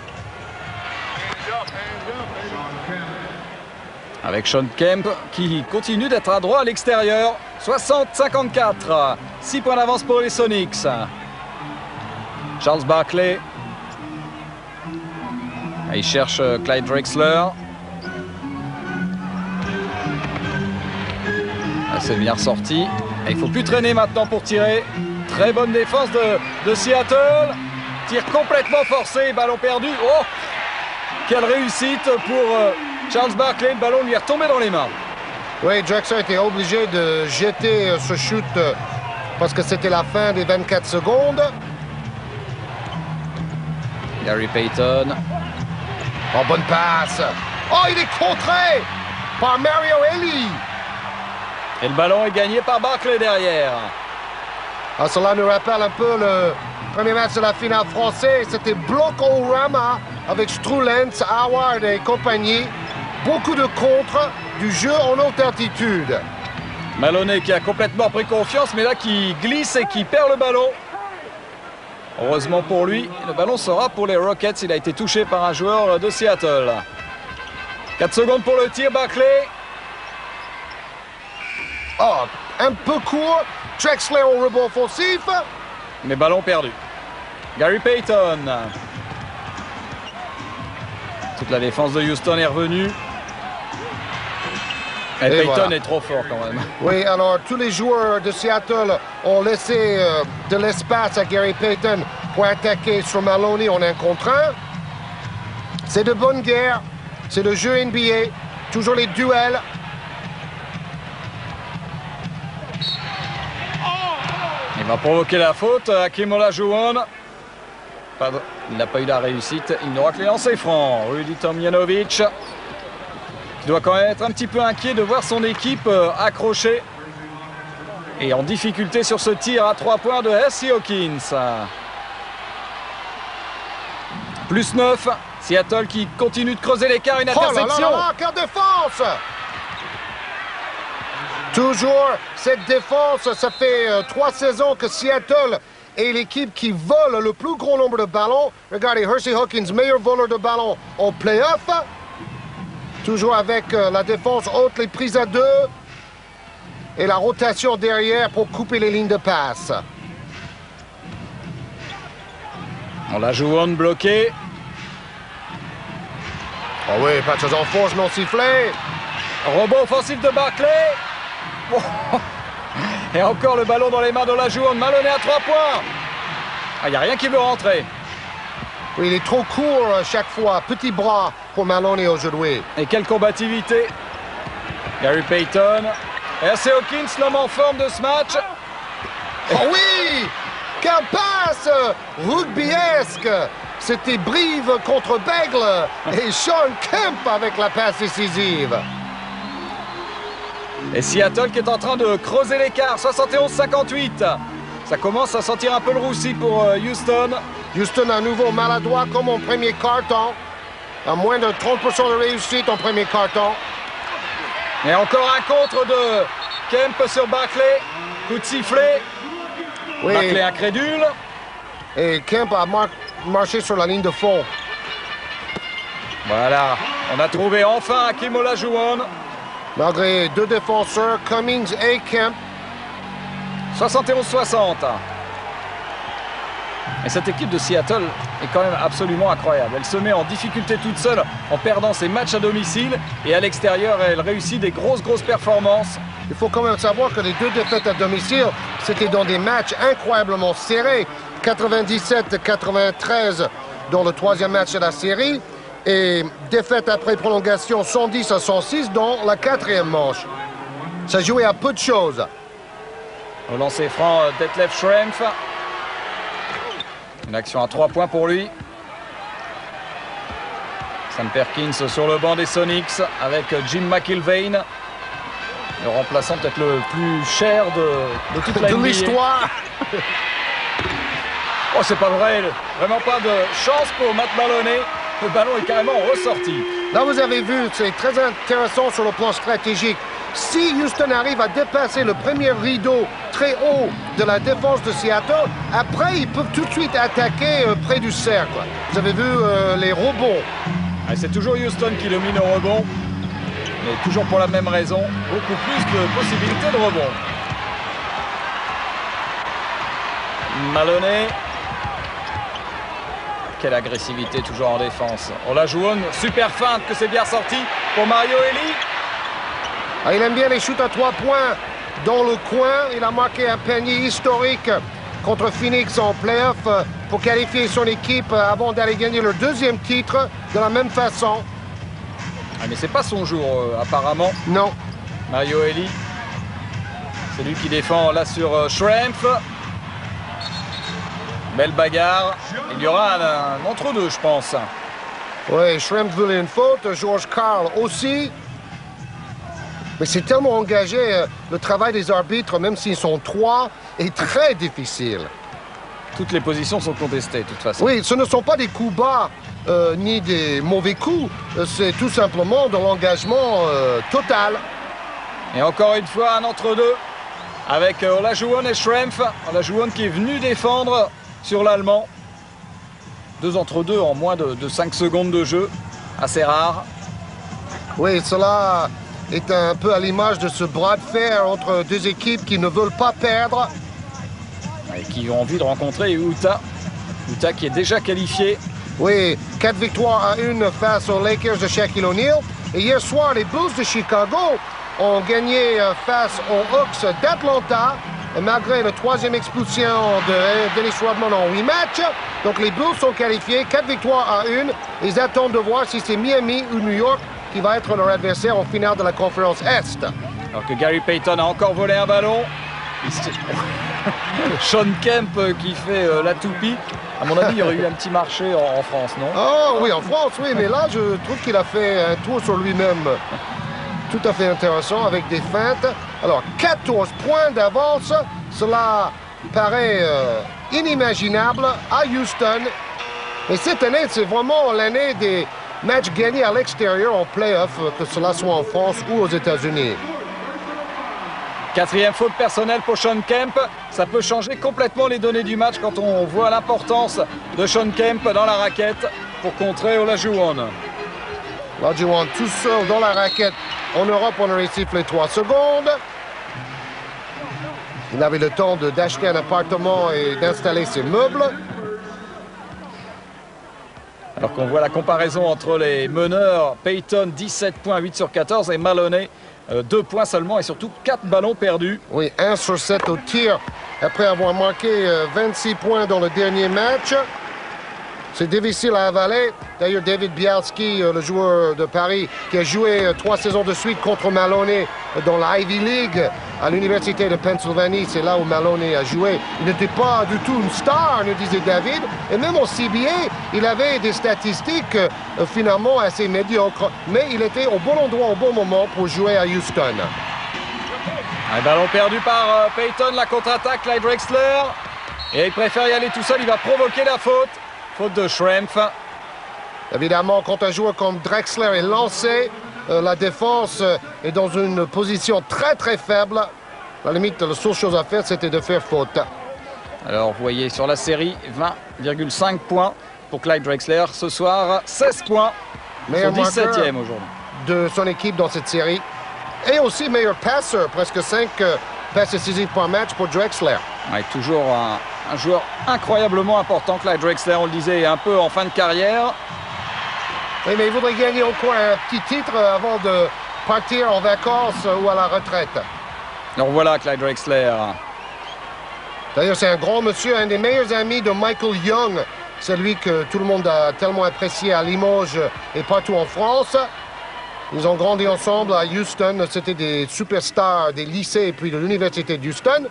Avec Sean Kemp qui continue d'être adroit à l'extérieur. 60-54. 6 points d'avance pour les Sonics. Charles Barkley. Il cherche Clyde Drexler. C'est bien ressorti. Et il ne faut plus traîner maintenant pour tirer. Très bonne défense de Seattle. Tir complètement forcé. Ballon perdu. Oh! Quelle réussite pour Charles Barkley. Le ballon lui est retombé dans les mains. Oui, Drexler était obligé de jeter ce shoot parce que c'était la fin des 24 secondes. Gary Payton. Oh, bonne passe. Oh, il est contré par Mario Elie. Et le ballon est gagné par Barkley derrière. Ah, cela nous rappelle un peu le premier match de la finale française. C'était Bloc-O-Rama avec Strulens, Howard et compagnie. Beaucoup de contre, du jeu en haute altitude. Maloney qui a complètement pris confiance, mais là qui glisse et qui perd le ballon. Heureusement pour lui, le ballon sera pour les Rockets. Il a été touché par un joueur de Seattle. 4 secondes pour le tir, Barkley. Oh, un peu court. Drexler au rebond offensif. Mais ballon perdu. Gary Payton. Toute la défense de Houston est revenue. Et Payton voilà. Est trop fort quand même. Oui, alors tous les joueurs de Seattle ont laissé de l'espace à Gary Payton pour attaquer sur Maloney en 1 contre 1. C'est de bonne guerre. C'est le jeu NBA. Toujours les duels. Il va provoquer la faute. Hakeem Olajuwon. Il n'a pas eu la réussite. Il n'aura que les lancers francs. Rudy Tomjanovic. Il doit quand même être un petit peu inquiet de voir son équipe accrochée et en difficulté sur ce tir à 3 points de Hersey Hawkins. Plus 9. Seattle qui continue de creuser l'écart. Une interception. Oh là là, quelle défense! Toujours cette défense. Ça fait 3 saisons que Seattle est l'équipe qui vole le plus gros nombre de ballons. Regardez, Hersey Hawkins, meilleur voleur de ballon en play-off. Toujours avec la défense haute, les prises à 2 et la rotation derrière pour couper les lignes de passe. On la joue on bloqué. Oh oui, patches en force non sifflé. Rebond offensif de Barkley. Oh. Et encore le ballon dans les mains de Olajuwon. Maloney à 3 points. Il n'y a rien qui veut rentrer. Oui, il est trop court chaque fois. Petit bras pour Maloney aujourd'hui. Et quelle combativité. Gary Payton. Hersey Hawkins, l'homme en forme de ce match. Oh oui! Quelle passe rugbyesque! C'était Brive contre Bègle. Et Sean Kemp avec la passe décisive. Et Seattle qui est en train de creuser l'écart. 71-58. Ça commence à sentir un peu le roussi pour Houston. Houston à nouveau maladroit comme au premier carton. À moins de 30% de réussite en premier carton. Et encore un contre de Kemp sur Barclay. Coup de sifflet. Oui. Barclay incrédule. Et Kemp a marché sur la ligne de fond. Voilà, on a trouvé enfin Hakeem Olajuwon. Malgré deux défenseurs, Cummings et Kemp. 71-60. Et cette équipe de Seattle est quand même absolument incroyable. Elle se met en difficulté toute seule en perdant ses matchs à domicile. Et à l'extérieur, elle réussit des grosses performances. Il faut quand même savoir que les deux défaites à domicile, c'était dans des matchs incroyablement serrés. 97-93 dans le troisième match de la série. Et défaite après prolongation 110-106 dans la quatrième manche. Ça jouait à peu de choses. Au lancer franc, Detlef Schrempf. Une action à 3 points pour lui. Sam Perkins sur le banc des Sonics avec Jim McIlvaine. Le remplaçant peut-être le plus cher de toute la NBA. De l'histoire. Oh, c'est pas vrai. Vraiment pas de chance pour Matt Maloney. Le ballon est carrément ressorti. Là, vous avez vu, c'est très intéressant sur le plan stratégique. Si Houston arrive à dépasser le premier rideau très haut de la défense de Seattle, après, ils peuvent tout de suite attaquer près du cercle. Vous avez vu les rebonds. C'est toujours Houston qui domine au rebond. Mais toujours pour la même raison, beaucoup plus de possibilités de rebond. Maloney. Quelle agressivité toujours en défense. Olajuwon, super feinte que c'est bien sorti pour Mario Elie. Ah, il aime bien les shoots à 3 points dans le coin. Il a marqué un panier historique contre Phoenix en playoff pour qualifier son équipe avant d'aller gagner leur deuxième titre de la même façon. Ah, mais c'est pas son jour apparemment. Non. Mario Elie. C'est lui qui défend là sur Schrempf. Belle bagarre. Il y aura un entre-deux, je pense. Oui, Schrempf voulait une faute. George Karl aussi. Mais c'est tellement engagé. Le travail des arbitres, même s'ils sont 3, est très difficile. Toutes les positions sont contestées, de toute façon. Oui, ce ne sont pas des coups bas ni des mauvais coups. C'est tout simplement de l'engagement total. Et encore une fois, un entre-deux avec Olajuwon et Schrempf. Olajuwon qui est venu défendre sur l'Allemand. 2 entre 2 en moins de 5 secondes de jeu. Assez rare. Oui, cela est un peu à l'image de ce bras de fer entre deux équipes qui ne veulent pas perdre. Et qui ont envie de rencontrer Utah. Utah qui est déjà qualifié. Oui, 4 victoires à 1 face aux Lakers de Shaquille O'Neal. Et hier soir, les Bulls de Chicago ont gagné face aux Hawks d'Atlanta, malgré la 3e expulsion de Dennis Rodman en 8 matchs. Donc les Bulls sont qualifiés, 4 victoires à 1. Ils attendent de voir si c'est Miami ou New York qui va être leur adversaire en finale de la conférence Est. Alors que Gary Payton a encore volé un ballon. Sean Kemp qui fait la toupie. À mon avis, il y aurait eu un petit marché en France, non? Oh oui, en France, oui, mais là, je trouve qu'il a fait un tour sur lui-même. Tout à fait intéressant avec des feintes. Alors, 14 points d'avance. Cela paraît inimaginable à Houston. Mais cette année, c'est vraiment l'année des matchs gagnés à l'extérieur en play-off, que cela soit en France ou aux États-Unis. 4e faute personnelle pour Sean Kemp. Ça peut changer complètement les données du match quand on voit l'importance de Sean Kemp dans la raquette pour contrer Olajuwon. Olajuwon tout seul dans la raquette. En Europe, on aurait sifflé 3 secondes. Il avait le temps d'acheter un appartement et d'installer ses meubles. Alors qu'on voit la comparaison entre les meneurs, Payton 17 points, 8 sur 14 et Maloney 2 points seulement et surtout 4 ballons perdus. Oui, 1 sur 7 au tir après avoir marqué 26 points dans le dernier match. C'est difficile à avaler. D'ailleurs, David Bialski, le joueur de Paris, qui a joué 3 saisons de suite contre Maloney dans la Ivy League à l'Université de Pennsylvanie, c'est là où Maloney a joué. Il n'était pas du tout une star, nous disait David. Et même au CBA, il avait des statistiques finalement assez médiocres. Mais il était au bon endroit au bon moment pour jouer à Houston. Un ballon perdu par Payton, la contre-attaque, Clyde Drexler. Et il préfère y aller tout seul, il va provoquer la faute. faute de Schrempf. Évidemment, quand un joueur comme Drexler est lancé, la défense est dans une position très faible. À la limite, la seule chose à faire, c'était de faire faute. Alors, vous voyez sur la série, 20,5 points pour Clyde Drexler. Ce soir, 16 points. Meilleur Son 17e aujourd'hui. De son équipe dans cette série. Et aussi meilleur passeur, presque 5 passes décisives par match pour Drexler. Ouais, toujours un joueur incroyablement important, Clyde Drexler, on le disait, un peu en fin de carrière. Oui, mais il voudrait gagner encore un petit titre avant de partir en vacances ou à la retraite. Alors voilà Clyde Drexler. D'ailleurs, c'est un grand monsieur, un des meilleurs amis de Michael Young, celui que tout le monde a tellement apprécié à Limoges et partout en France. Ils ont grandi ensemble à Houston. C'était des superstars des lycées et puis de l'université d'Houston.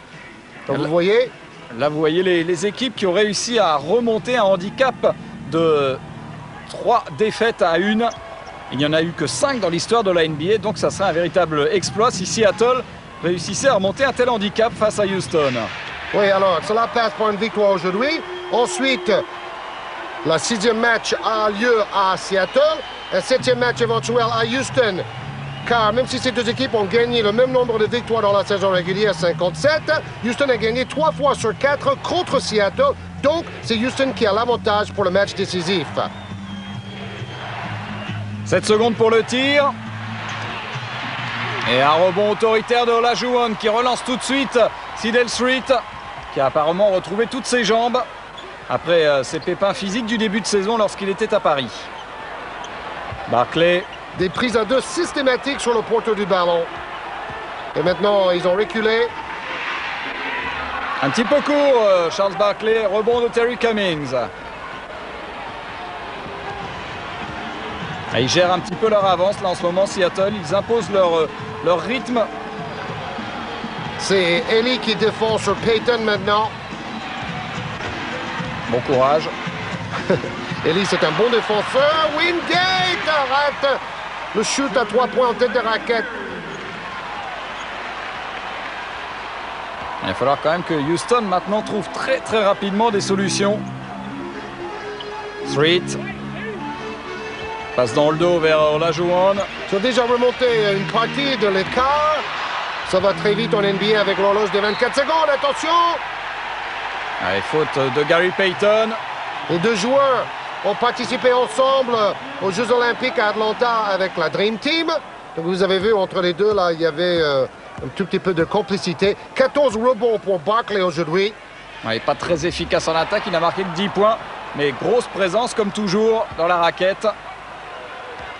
Donc vous voyez. Là, vous voyez les équipes qui ont réussi à remonter un handicap de 3 défaites à 1. Il n'y en a eu que 5 dans l'histoire de la NBA, donc ça serait un véritable exploit si Seattle réussissait à remonter un tel handicap face à Houston. Oui, alors, cela passe pour une victoire aujourd'hui. Ensuite, la 6e match a lieu à Seattle. Un 7e match éventuel à Houston. Car même si ces deux équipes ont gagné le même nombre de victoires dans la saison régulière, 57, Houston a gagné 3 fois sur 4 contre Seattle. Donc, c'est Houston qui a l'avantage pour le match décisif. 7 secondes pour le tir. Et un rebond autoritaire de Olajuwon qui relance tout de suite Sidel Street, qui a apparemment retrouvé toutes ses jambes après ses pépins physiques du début de saison lorsqu'il était à Paris. Barkley. Des prises à 2 systématiques sur le porteur du ballon. Et maintenant, ils ont reculé. Un petit peu court, Charles Barkley. Rebond de Terry Cummings. Et ils gèrent un petit peu leur avance là en ce moment, Seattle. Ils imposent leur rythme. C'est Ellie qui défend sur Payton maintenant. Bon courage. Ellie, c'est un bon défenseur. Wingate rate le shoot à 3 points en tête de raquette. Il va falloir quand même que Houston maintenant trouve très rapidement des solutions. Street. Passe dans le dos vers Olajuwon. Ils ont déjà remonté une partie de l'écart. Ça va très vite en NBA avec l'horloge des 24 secondes. Attention! Allez, faute de Gary Payton. Les deux joueurs ont participé ensemble aux Jeux Olympiques à Atlanta avec la Dream Team. Donc vous avez vu, entre les deux, là, il y avait un tout petit peu de complicité. 14 rebonds pour Barkley aujourd'hui. Ouais, pas très efficace en attaque, il n'a marqué que 10 points. Mais grosse présence, comme toujours, dans la raquette.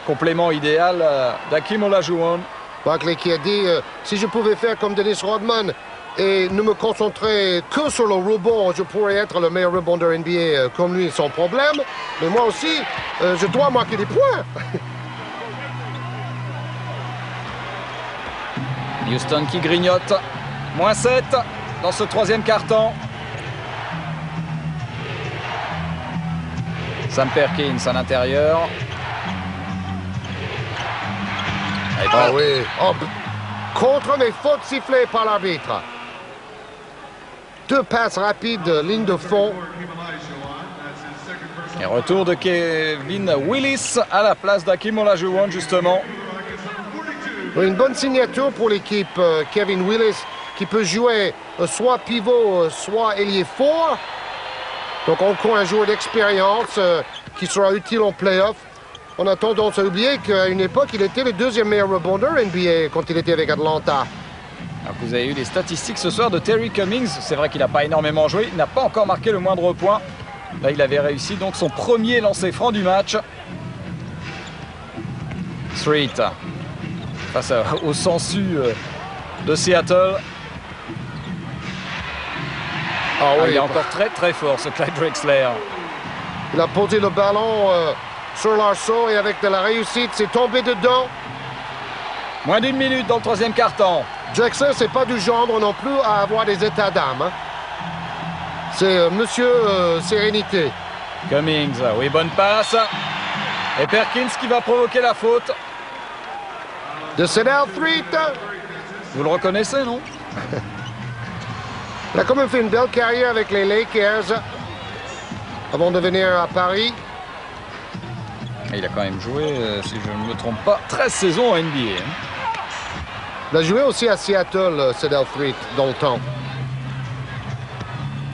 Complément idéal d'Hakeem Olajuwon. Barkley qui a dit si je pouvais faire comme Dennis Rodman et ne me concentrer que sur le rebond, je pourrais être le meilleur rebondeur NBA comme lui sans problème. Mais moi aussi, je dois marquer des points. Houston qui grignote. Moins 7 dans ce 3e quart-temps. Sam Perkins à l'intérieur. Ah oui. Oh, contre mes fautes sifflées par l'arbitre. 2 passes rapides, ligne de fond. Et retour de Kevin Willis à la place d'Hakeem Olajuwon, justement. Une bonne signature pour l'équipe. Kevin Willis qui peut jouer soit pivot, soit ailier fort. Donc encore un joueur d'expérience qui sera utile en play-off. On a tendance à oublier qu'à une époque, il était le 2e meilleur rebondeur NBA quand il était avec Atlanta. Alors que vous avez eu les statistiques ce soir de Terry Cummings. C'est vrai qu'il n'a pas énormément joué. Il n'a pas encore marqué le moindre point. Là, il avait réussi donc son premier lancer franc du match. Street face au sensu de Seattle. Ah oui, il est encore très fort, ce Clyde Drexler. Il a posé le ballon sur l'arceau et avec de la réussite, c'est tombé dedans. Moins d'1 minute dans le 3e quart-temps. Drexler, c'est pas du genre non plus à avoir des états d'âme. Hein. C'est monsieur Sérénité. Cummings, oui, bonne passe. Et Perkins qui va provoquer la faute. De Sidel Street. Vous le reconnaissez, non? Il a quand même fait une belle carrière avec les Lakers. avant de venir à Paris. Et il a quand même joué, si je ne me trompe pas, 13 saisons en NBA. Il a joué aussi à Seattle, Sedell Threatt, dans le temps.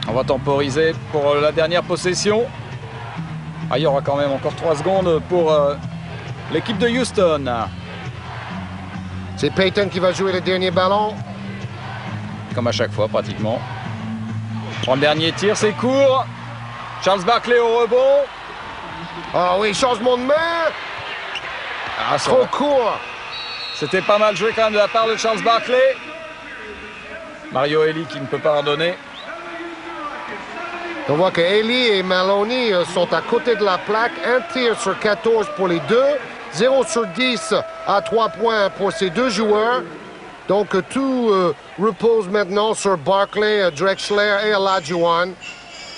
On va temporiser pour la dernière possession. Ah, il y aura quand même encore 3 secondes pour l'équipe de Houston. C'est Payton qui va jouer le dernier ballon. Comme à chaque fois, pratiquement. Prend le dernier tir, c'est court. Charles Barkley au rebond. Ah oui, changement de main. Ah, trop court. C'était pas mal joué quand même de la part de Charles Barkley. Mario Elie qui ne peut pas redonner. On voit que Elie et Maloney sont à côté de la plaque. Un tir sur 14 pour les deux. 0 sur 10 à 3 points pour ces deux joueurs. Donc tout repose maintenant sur Barkley, Drexler et Olajuwon.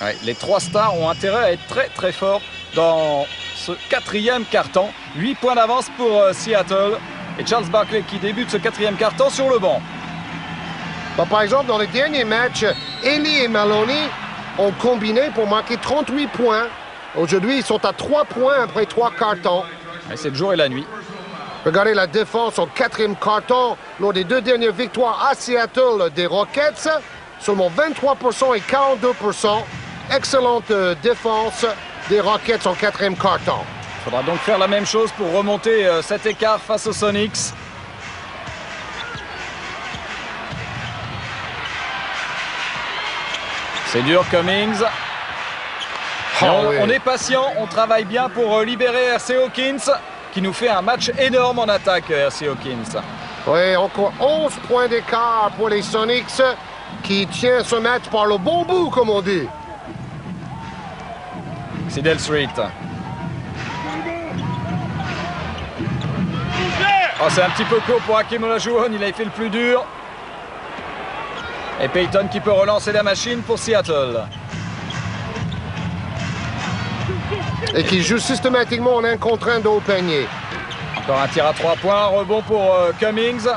Ouais, les 3 stars ont intérêt à être très très forts dans ce 4e quart-temps. 8 points d'avance pour Seattle. Et Charles Barkley qui débute ce 4e quart-temps sur le banc. Bon, par exemple, dans les derniers matchs, Elie et Maloney ont combiné pour marquer 38 points. Aujourd'hui, ils sont à 3 points après 3 quarts-temps. C'est le jour et la nuit. Regardez la défense au 4e quart-temps lors des 2 dernières victoires à Seattle des Rockets. Seulement 23% et 42%. Excellente défense des Rockets en 4e quart-temps. Il faudra donc faire la même chose pour remonter cet écart face aux Sonics. C'est dur, Cummings. On est patient, on travaille bien pour libérer R.C. Hawkins, qui nous fait un match énorme en attaque, R.C. Hawkins. Oui, encore 11 points d'écart pour les Sonics, qui tient ce match par le bon bout, comme on dit. Sedell Threatt. Oh, c'est un petit peu court pour Hakeem Olajuwon, il a fait le plus dur. Et Payton qui peut relancer la machine pour Seattle. Et qui joue systématiquement en 1 contre 1 de haut panier. Encore un tir à 3 points, rebond pour Cummings.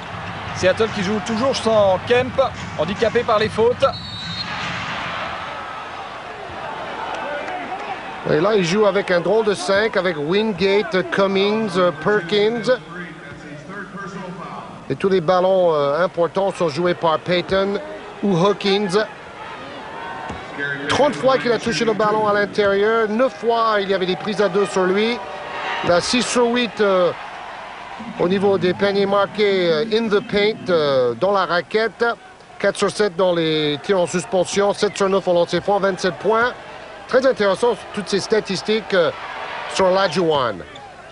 Seattle qui joue toujours sans Kemp, handicapé par les fautes. Et là, il joue avec un drôle de 5, avec Wingate, Cummings, Perkins. Et tous les ballons importants sont joués par Payton ou Hawkins. 30 fois qu'il a touché le ballon à l'intérieur, 9 fois il y avait des prises à 2 sur lui. Il a 6 sur 8 au niveau des paniers marqués in the paint, dans la raquette. 4 sur 7 dans les tirs en suspension, 7 sur 9 au lancer franc, 27 points. Très intéressant toutes ces statistiques sur Olajuwon.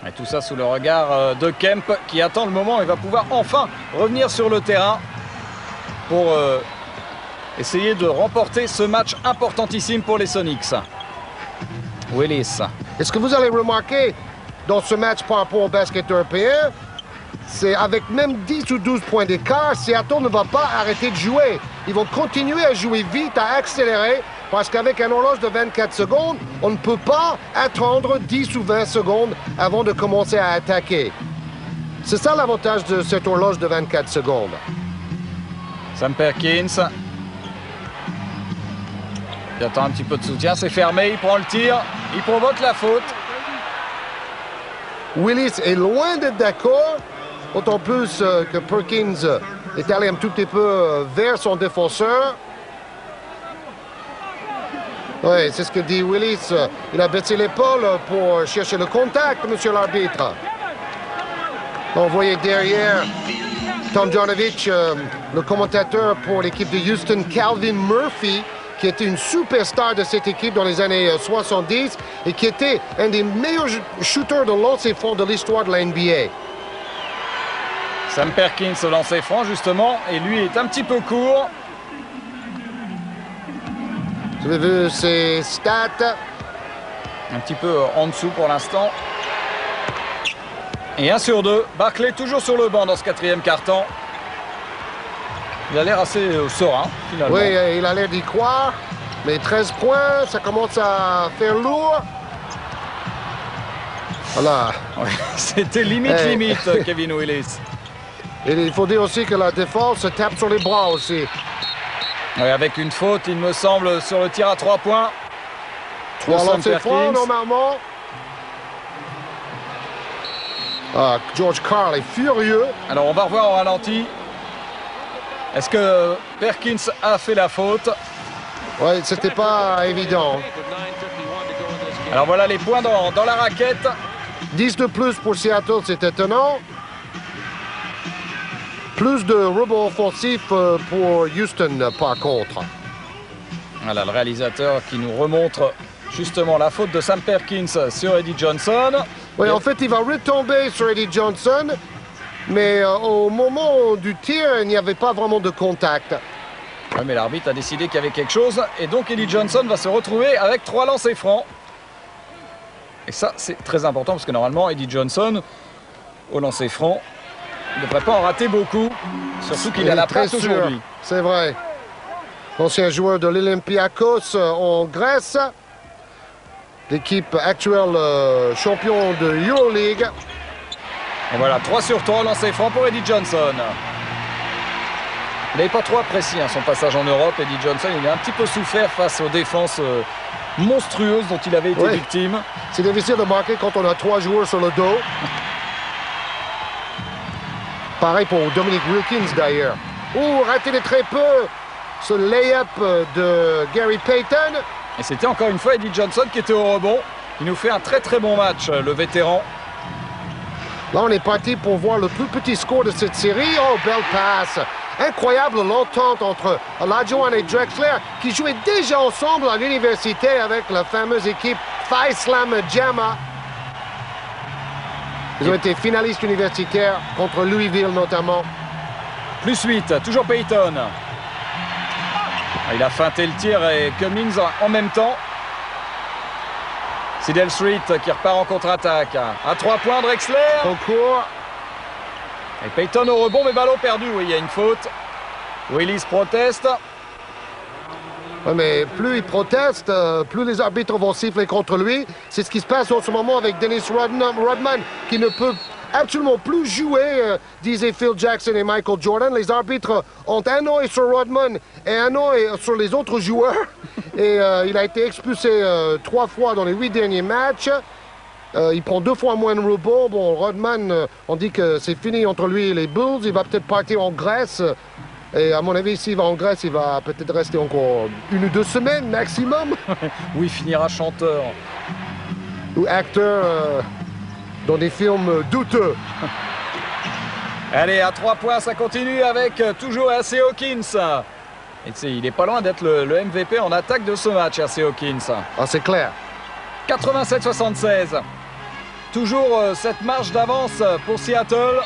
Et tout ça sous le regard de Kemp qui attend le moment et va pouvoir enfin revenir sur le terrain pour essayer de remporter ce match importantissime pour les Sonics. Willis. Est-ce que vous allez remarquer dans ce match par rapport au basket européen, c'est avec même 10 ou 12 points d'écart, Seattle ne va pas arrêter de jouer. Ils vont continuer à jouer vite, à accélérer, parce qu'avec un horloge de 24 secondes, on ne peut pas attendre 10 ou 20 secondes avant de commencer à attaquer. C'est ça l'avantage de cette horloge de 24 secondes. Sam Perkins. Il attend un petit peu de soutien, c'est fermé, il prend le tir, il provoque la faute. Willis est loin d'être d'accord, autant plus que Perkins est allé un tout petit peu vers son défenseur. Oui, c'est ce que dit Willis. Il a baissé l'épaule pour chercher le contact, monsieur l'arbitre. On voyait derrière Tom Janovich, le commentateur pour l'équipe de Houston, Calvin Murphy, qui était une superstar de cette équipe dans les années 70 et qui était un des meilleurs shooters de lancer franc de l'histoire de la NBA. Sam Perkins au lancer franc justement, et lui est un petit peu court. Vous avez vu ses stats? Un petit peu en dessous pour l'instant. Et 1 sur 2. Barkley toujours sur le banc dans ce 4e quart-temps. Il a l'air assez serein, finalement. Oui, il a l'air d'y croire. Mais 13 points, ça commence à faire lourd. Voilà. Ouais, c'était limite, Kevin Willis. Et il faut dire aussi que la défense se tape sur les bras aussi. Oui, avec une faute, il me semble, sur le tir à 3 points. 3 lancers francs normalement. Ah, George Karl est furieux. Alors on va revoir en ralenti. Est-ce que Perkins a fait la faute? Oui, c'était pas évident. Alors voilà les points dans la raquette. 10 de plus pour Seattle, c'est étonnant. Plus de rebonds offensifs pour Houston, par contre. Voilà le réalisateur qui nous remontre justement la faute de Sam Perkins sur Eddie Johnson. Oui, en fait, il va retomber sur Eddie Johnson, mais au moment du tir, il n'y avait pas vraiment de contact. Oui, mais l'arbitre a décidé qu'il y avait quelque chose, et donc Eddie Johnson va se retrouver avec 3 lancers francs. Et ça, c'est très important, parce que normalement, Eddie Johnson, au lancer franc, ne devrait pas en rater beaucoup, surtout qu'il a la passe aujourd'hui. C'est vrai. Ancien joueur de l'Olympiakos en Grèce. L'équipe actuelle champion de Euroleague. Et voilà, 3 sur 3 lancers francs pour Eddie Johnson. Il n'avait pas trop apprécié son passage en Europe. Eddie Johnson, il a un petit peu souffert face aux défenses monstrueuses dont il avait été victime. C'est difficile de marquer quand on a 3 joueurs sur le dos. Pareil pour Dominic Wilkins d'ailleurs. Raté de très peu ce lay-up de Gary Payton. Et c'était encore une fois Eddie Johnson qui était au rebond. Il nous fait un très très bon match, le vétéran. Là, on est parti pour voir le plus petit score de cette série. Oh, belle passe. Incroyable l'entente entre Olajuwon et Drexler, qui jouaient déjà ensemble à l'université avec la fameuse équipe Phi Slama Jama. Ils ont été finalistes universitaires contre Louisville notamment. Plus 8, toujours Payton. Il a feinté le tir et Cummings en même temps. Sidel Street qui repart en contre-attaque. À 3 points, Drexler. Concours. Et Payton au rebond, mais ballon perdu. Oui, il y a une faute. Willis proteste. Oui, mais plus il proteste, plus les arbitres vont siffler contre lui. C'est ce qui se passe en ce moment avec Dennis Rodman, qui ne peut absolument plus jouer, disaient Phil Jackson et Michael Jordan. Les arbitres ont un œil sur Rodman et un œil sur les autres joueurs. Et il a été expulsé 3 fois dans les 8 derniers matchs. Il prend 2 fois moins de rebonds. Bon, Rodman, on dit que c'est fini entre lui et les Bulls. Il va peut-être partir en Grèce. Et à mon avis, s'il va en Grèce, il va peut-être rester encore 1 ou 2 semaines maximum. Où il finira chanteur. Ou acteur dans des films douteux. Allez, à 3 points, ça continue avec toujours R.C. Hawkins. Et il n'est pas loin d'être le MVP en attaque de ce match, R.C. Hawkins. Ah, c'est clair. 87-76. Toujours cette marge d'avance pour Seattle.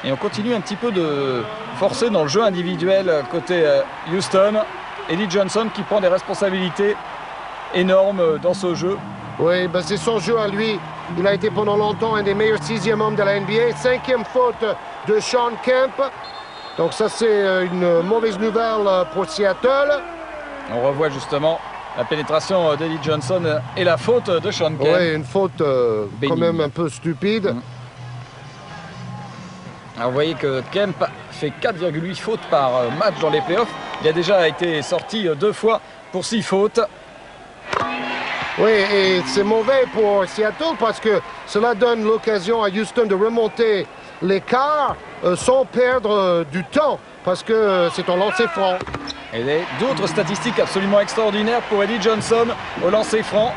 Et on continue un petit peu de forcer dans le jeu individuel côté Houston. Eddie Johnson qui prend des responsabilités énormes dans ce jeu. Oui, ben c'est son jeu à lui. Il a été pendant longtemps un des meilleurs 6e hommes de la NBA. 5e faute de Sean Kemp. Donc ça, c'est une mauvaise nouvelle pour Seattle. On revoit justement la pénétration d'Eddie Johnson et la faute de Sean Kemp. Oui, une faute quand même un peu stupide. Alors vous voyez que Kemp fait 4,8 fautes par match dans les playoffs. Il a déjà été sorti 2 fois pour 6 fautes. Oui, et c'est mauvais pour Seattle parce que cela donne l'occasion à Houston de remonter l'écart sans perdre du temps parce que c'est un lancer franc. Et d'autres statistiques absolument extraordinaires pour Eddie Johnson au lancer franc.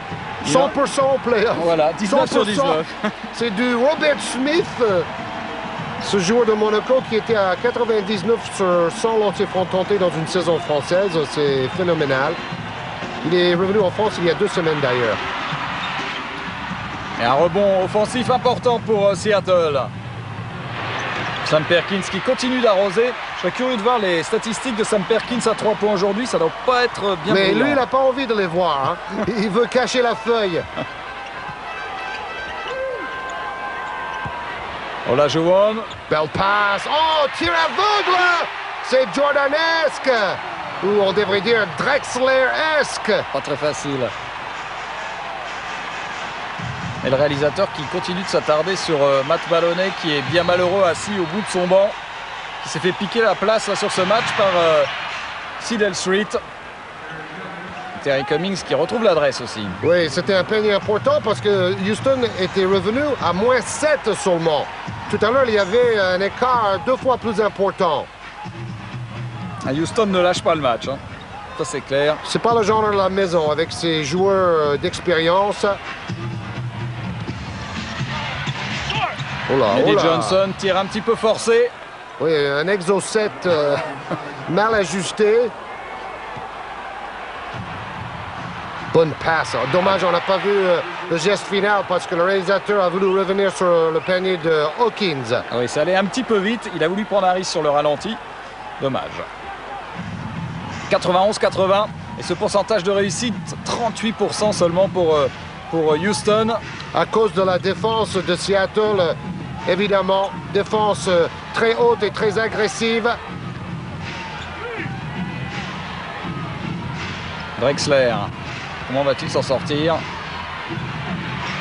100% au playoff. Voilà, 19 sur 19. C'est du Robert Smith, ce joueur de Monaco qui était à 99 sur 100 lancers francs tentés dans une saison française. C'est phénoménal. Il est revenu en France il y a 2 semaines d'ailleurs. Et un rebond offensif important pour Seattle. Sam Perkins qui continue d'arroser. Je serais curieux de voir les statistiques de Sam Perkins à 3 points aujourd'hui. Ça ne doit pas être bien. Mais brillant. lui, il n'a pas envie de les voir. Hein. Il veut cacher la feuille. Olajuwon. Belle passe. Oh, tir aveugle. C'est Jordanesque. Ou on devrait dire Drexler-esque. Pas très facile. Et le réalisateur qui continue de s'attarder sur Matt Maloney qui est bien malheureux assis au bout de son banc. Qui s'est fait piquer la place sur ce match par Sidel Street. Terry Cummings qui retrouve l'adresse aussi. Oui, c'était un panier important parce que Houston était revenu à -7 seulement. Tout à l'heure, il y avait un écart 2 fois plus important. Houston ne lâche pas le match, hein. Ça c'est clair. C'est pas le genre de la maison avec ses joueurs d'expérience. Eddie Johnson tire un petit peu forcé. Oui, un exocet mal ajusté. Bonne passe. Dommage, on n'a pas vu le geste final parce que le réalisateur a voulu revenir sur le panier de Hawkins. Oui, ça allait un petit peu vite. Il a voulu prendre un risque sur le ralenti. Dommage. 91-80. Et ce pourcentage de réussite, 38% seulement pour Houston. À cause de la défense de Seattle, évidemment. Défense très haute et très agressive. Drexler. Comment va-t-il s'en sortir?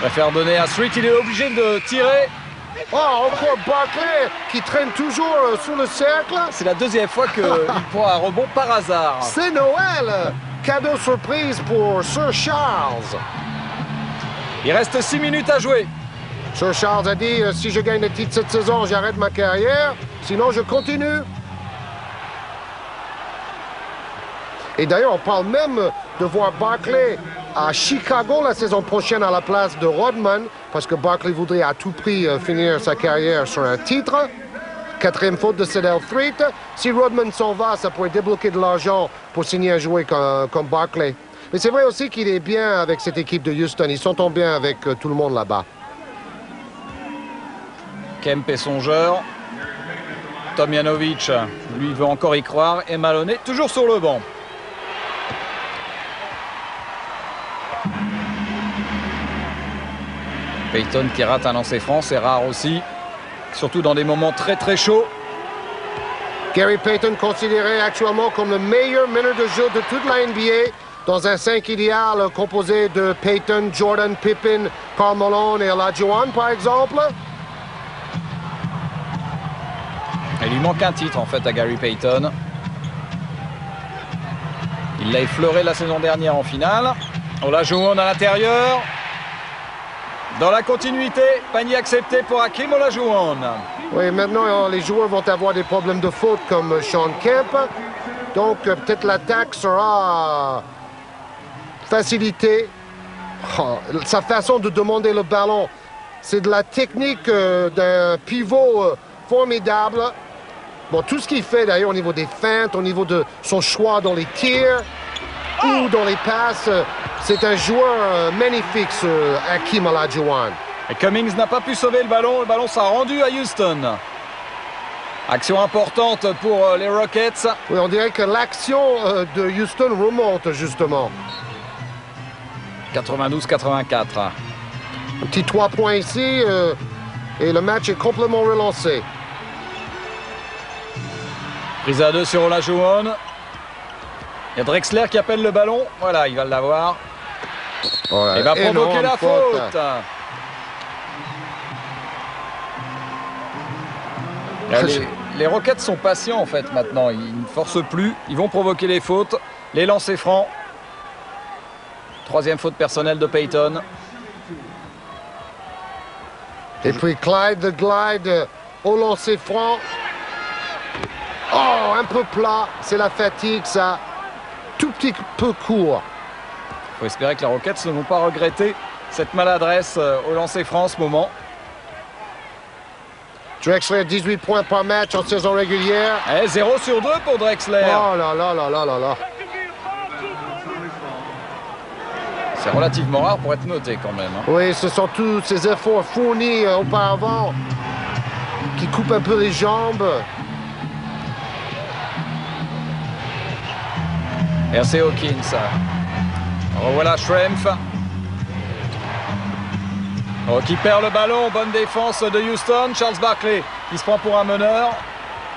Préfère donner à Street. Il est obligé de tirer. Oh, encore Barkley qui traîne toujours sous le cercle. C'est la deuxième fois qu'il prend un rebond par hasard. C'est Noël. Cadeau surprise pour Sir Charles. Il reste 6 minutes à jouer. Sir Charles a dit, si je gagne le titre cette saison, j'arrête ma carrière. Sinon, je continue. Et d'ailleurs, on parle même de voir Barkley à Chicago la saison prochaine à la place de Rodman, parce que Barkley voudrait à tout prix finir sa carrière sur un titre. 4e faute de Sedell Street. Si Rodman s'en va, ça pourrait débloquer de l'argent pour signer un joueur comme Barkley. Mais c'est vrai aussi qu'il est bien avec cette équipe de Houston. Ils s'entendent bien avec tout le monde là-bas. Kemp est songeur. Tomjanovic, lui, veut encore y croire. Et Maloney, toujours sur le banc. Payton qui rate un lancer franc, c'est rare aussi. Surtout dans des moments très très chauds. Gary Payton considéré actuellement comme le meilleur meneur de jeu de toute la NBA. Dans un 5 idéal composé de Payton, Jordan, Pippen, Karl Malone et Olajuwon par exemple. Il lui manque un titre en fait à Gary Payton. Il l'a effleuré la saison dernière en finale. Olajuwon à l'intérieur. Dans la continuité, panier accepté pour Hakeem Olajuwon. Oui, maintenant les joueurs vont avoir des problèmes de faute comme Sean Kemp. Donc peut-être l'attaque sera facilitée. Oh, sa façon de demander le ballon, c'est de la technique d'un pivot formidable. Bon, tout ce qu'il fait d'ailleurs au niveau des feintes, au niveau de son choix dans les tirs ou dans les passes, c'est un joueur magnifique, Hakeem Olajuwon. Et Cummings n'a pas pu sauver le ballon s'est rendu à Houston. Action importante pour les Rockets. Oui, on dirait que l'action de Houston remonte justement. 92-84. Un petit 3 points ici et le match est complètement relancé. Prise à 2 sur Olajuwon. Il y a Drexler qui appelle le ballon. Voilà, il va l'avoir. Oh, il va provoquer la faute. Les Rockets sont patients en fait maintenant. Ils ne forcent plus. Ils vont provoquer les fautes. Les lancers francs. 3e faute personnelle de Payton. Et puis Clyde the Glide au lancer franc. Oh, un peu plat. C'est la fatigue, ça. Tout petit peu court. Il faut espérer que les Rockets ne vont pas regretter cette maladresse au lancer franc en ce moment. Drexler, 18 points par match en saison régulière. Et 0 sur 2 pour Drexler. Oh là là là là là là. C'est relativement rare pour être noté quand même. Hein. Oui, ce sont tous ces efforts fournis auparavant qui coupent un peu les jambes. RC Hawkins. Revoilà Schrempf. Oh, qui perd le ballon. Bonne défense de Houston. Charles Barkley qui se prend pour un meneur.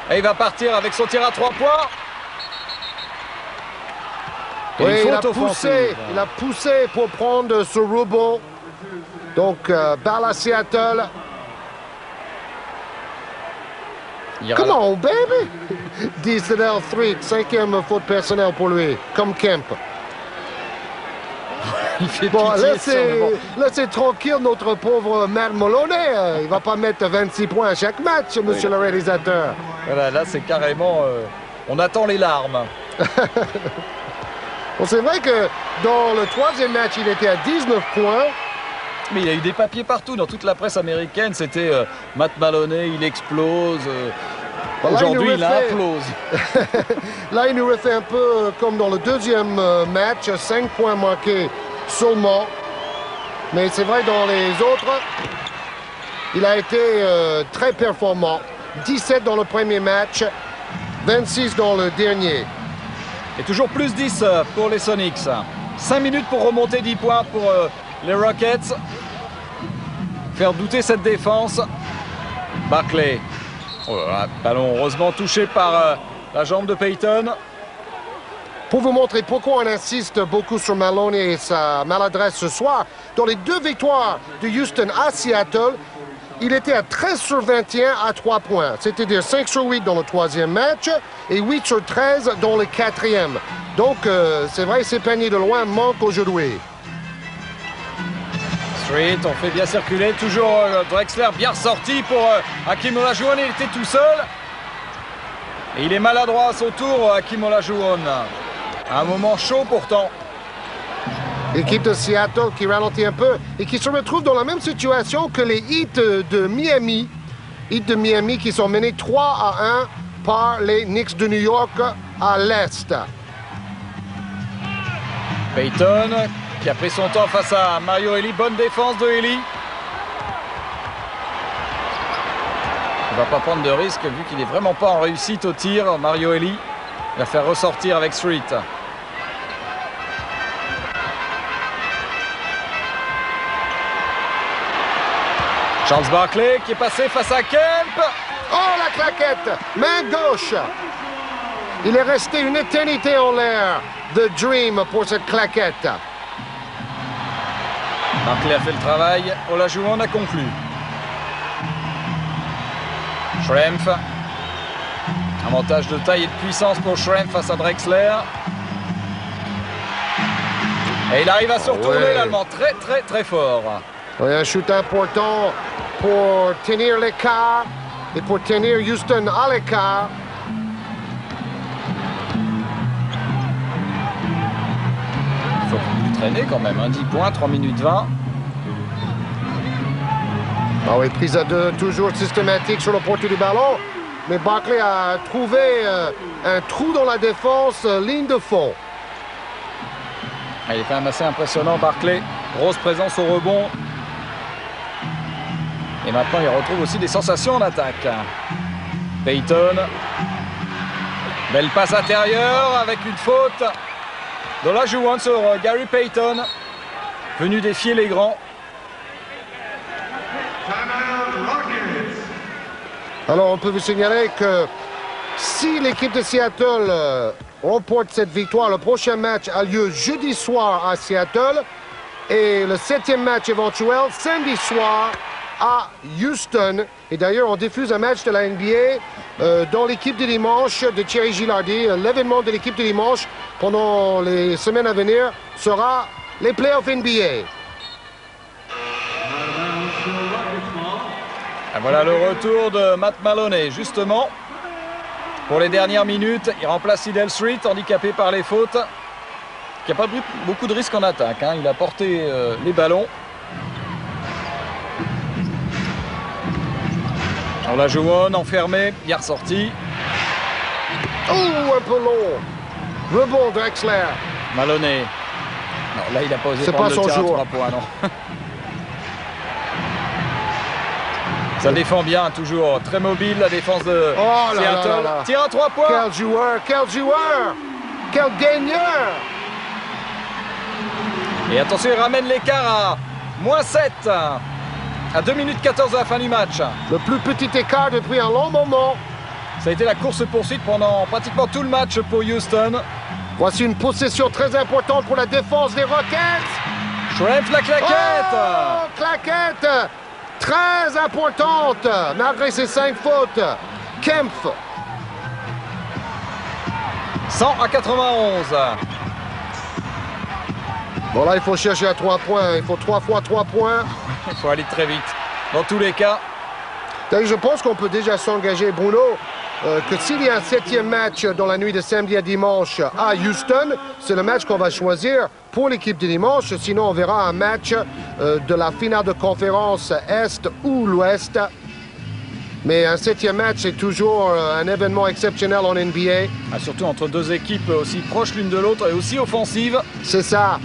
Et il va partir avec son tir à 3 points. Oui, il a poussé pour prendre ce rebond. Donc, balle à Seattle. Come on, baby! Dit Sedell Street, 5e faute personnelle pour lui, comme Kemp. Il fait Bon, pitié. laissez tranquille notre pauvre Matt Maloney. Il va pas mettre 26 points à chaque match, monsieur le réalisateur. Voilà, là, c'est carrément... on attend les larmes. Bon, c'est vrai que dans le troisième match, il était à 19 points. Mais il y a eu des papiers partout dans toute la presse américaine. C'était Matt Maloney, il explose. Aujourd'hui, il implose. Là, il nous refait un peu comme dans le deuxième match, 5 points manqués seulement. Mais c'est vrai, dans les autres, il a été très performant. 17 dans le premier match, 26 dans le dernier. Et toujours plus 10 pour les Sonics. 5 minutes pour remonter 10 points pour les Rockets. Faire douter cette défense. Barkley. Oh là là, ballon heureusement touché par la jambe de Payton. Pour vous montrer pourquoi on insiste beaucoup sur Maloney et sa maladresse ce soir, dans les 2 victoires de Houston à Seattle, il était à 13 sur 21 à 3 points. C'est-à-dire 5 sur 8 dans le troisième match et 8 sur 13 dans le quatrième. Donc, c'est vrai, ses paniers de loin manquent aujourd'hui. Street, on fait bien circuler. Toujours Drexler bien ressorti pour Hakeem Olajuwon. Il était tout seul. Et il est maladroit à son tour, Hakeem Olajuwon. Un moment chaud pourtant. L'équipe de Seattle qui ralentit un peu et qui se retrouve dans la même situation que les Heat de Miami. Heat de Miami qui sont menés 3-1 par les Knicks de New York à l'Est. Payton qui a pris son temps face à Mario Elie. Bonne défense de Elie. Il ne va pas prendre de risque vu qu'il n'est vraiment pas en réussite au tir. Mario Elie va faire ressortir avec Street. Charles Barkley qui est passé face à Kemp. Oh, la claquette! Main gauche! Il est resté une éternité en l'air. The Dream pour cette claquette. Barkley a fait le travail. Olajuwon a conclu. Schrempf. Avantage de taille et de puissance pour Schrempf face à Drexler. Et il arrive à se retourner, l'Allemand. Très fort. Oui, un shoot important pour tenir l'écart et pour tenir Houston à l'écart. Il faut plus traîner quand même. 10 points, 3 minutes 20. Ah oui, prise à 2, toujours systématique sur le portée du ballon. Mais Barkley a trouvé un trou dans la défense, ligne de fond. Il est quand même assez impressionnant, Barkley. Grosse présence au rebond. Et maintenant, il retrouve aussi des sensations en attaque. Payton. Belle passe intérieure avec une faute d'Olajuwon sur Gary Payton. Venu défier les grands. Alors, on peut vous signaler que si l'équipe de Seattle remporte cette victoire, le prochain match a lieu jeudi soir à Seattle et le 7e match éventuel samedi soir à Houston. Et d'ailleurs, on diffuse un match de la NBA dans l'équipe de dimanche de Thierry Gilardi. L'événement de l'équipe de dimanche pendant les semaines à venir sera les playoffs NBA. Et voilà le retour de Matt Maloney, justement. Pour les dernières minutes, il remplace Idel Street, handicapé par les fautes. Qui n'a pas pris beaucoup de risques en attaque. Il a porté les ballons. Olajuwon enfermé, bien ressorti. Oh, un peu long. Rebond Drexler. Maloney. Non, là, il n'a pas osé C'est prendre pas le son tir à jour. 3 points, non. Ça défend bien, toujours très mobile, la défense de Oh là Seattle. là là là. Tir à 3 points. Quel joueur, quel joueur, quel gagneur. Et attention, il ramène l'écart à -7. À 2 minutes 14 de la fin du match. Le plus petit écart depuis un long moment. Ça a été la course-poursuite pendant pratiquement tout le match pour Houston. Voici une possession très importante pour la défense des Rockets. Schrempf, la claquette. Oh, claquette très importante malgré ses 5 fautes. Kempf. 100 à 91. Bon, là, il faut chercher à 3 points. Il faut 3 fois 3 points. Il faut aller très vite. Dans tous les cas. Donc, je pense qu'on peut déjà s'engager, Bruno, que s'il y a un 7e match dans la nuit de samedi à dimanche à Houston, c'est le match qu'on va choisir pour l'équipe de dimanche. Sinon, on verra un match de la finale de conférence Est ou l'Ouest. Mais un 7e match, c'est toujours un événement exceptionnel en NBA. Ah, surtout entre deux équipes aussi proches l'une de l'autre et aussi offensives. C'est ça.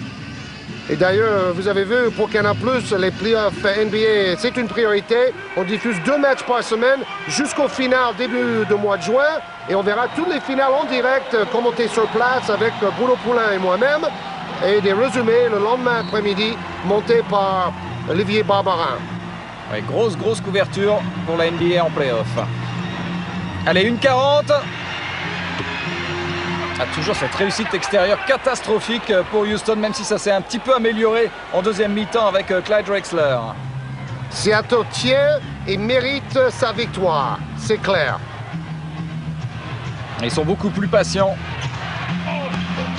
Et d'ailleurs, vous avez vu, pour Canal+, les playoffs NBA, c'est une priorité. On diffuse 2 matchs par semaine jusqu'au final, début de mois de juin. Et on verra toutes les finales en direct, commentées sur place avec Bruno Poulin et moi-même. Et des résumés le lendemain après-midi, montés par Olivier Barbarin. Ouais, grosse couverture pour la NBA en playoff. Allez, 1:40. Ah, toujours cette réussite extérieure catastrophique pour Houston, même si ça s'est un petit peu amélioré en deuxième mi-temps avec Clyde Drexler. Seattle tient et mérite sa victoire, c'est clair. Ils sont beaucoup plus patients.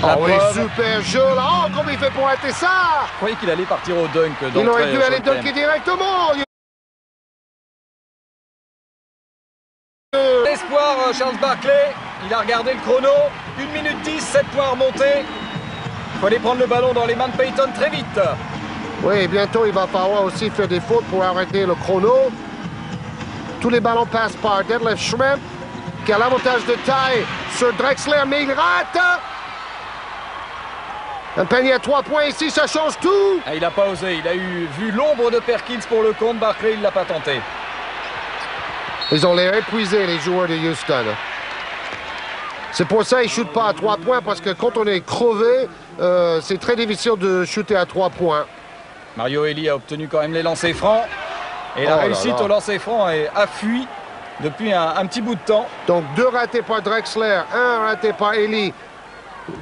Oh oui, super jeu là. Oh, comment il fait pour arrêter ça? Je croyais qu'il allait partir au dunk. Il aurait dû aller dunker directement. L'espoir, Charles Barkley. Il a regardé le chrono. 1 minute 10, 7 points remontés. Il faut aller prendre le ballon dans les mains de Payton très vite. Oui, bientôt il va falloir aussi faire des fautes pour arrêter le chrono. Tous les ballons passent par Detlef Schrempf, qui a l'avantage de taille sur Drexler, mais il rate. Un panier à 3 points ici, ça change tout. Ah, il n'a pas osé. Il a vu l'ombre de Perkins pour le compte. Barkley, il ne l'a pas tenté. Ils ont l'air épuisés, les joueurs de Houston. C'est pour ça qu'ils ne shootent pas à 3 points, parce que quand on est crevé, c'est très difficile de shooter à 3 points. Mario Elie a obtenu quand même les lancers francs. Et la réussite au lancer franc a fui depuis un petit bout de temps. Donc 2 ratés par Drexler, 1 raté par Elie.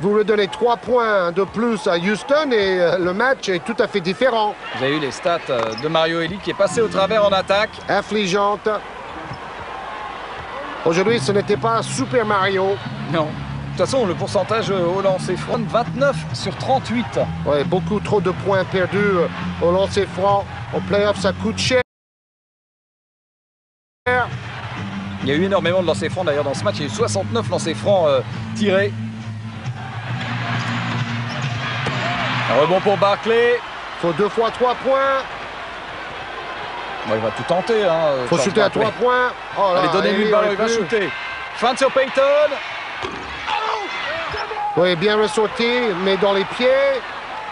Vous redonnez 3 points de plus à Houston et le match est tout à fait différent. Vous avez eu les stats de Mario Elie qui est passé au travers en attaque. Affligeante. Aujourd'hui, ce n'était pas Super Mario. Non. De toute façon, le pourcentage au lancer franc, 29 sur 38. Ouais, beaucoup trop de points perdus au lancer franc. Au playoff, ça coûte cher. Il y a eu énormément de lancers francs d'ailleurs dans ce match. Il y a eu 69 lancers francs tirés. Un rebond pour Barkley. Il faut 2 fois 3 points. Bon, il va tout tenter. Il faut shooter à 3 points. Oh là, allez, donnez-lui le ballon, il va shooter. Fin sur Payton. Oui, bien ressorti, mais dans les pieds.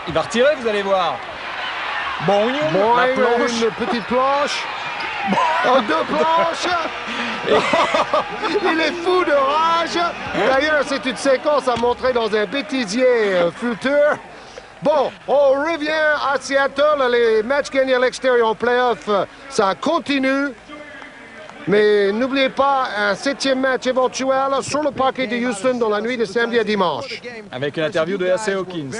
Il va retirer, vous allez voir. Bon, la planche. Une petite planche. Oh, 2 planches. Il est fou de rage. D'ailleurs, c'est une séquence à montrer dans un bêtisier futur. Bon, on revient à Seattle. Les matchs gagnés à l'extérieur en playoff, ça continue. Mais n'oubliez pas un 7e match éventuel sur le parquet de Houston dans la nuit de samedi à dimanche. Avec une interview de A.C. Hawkins.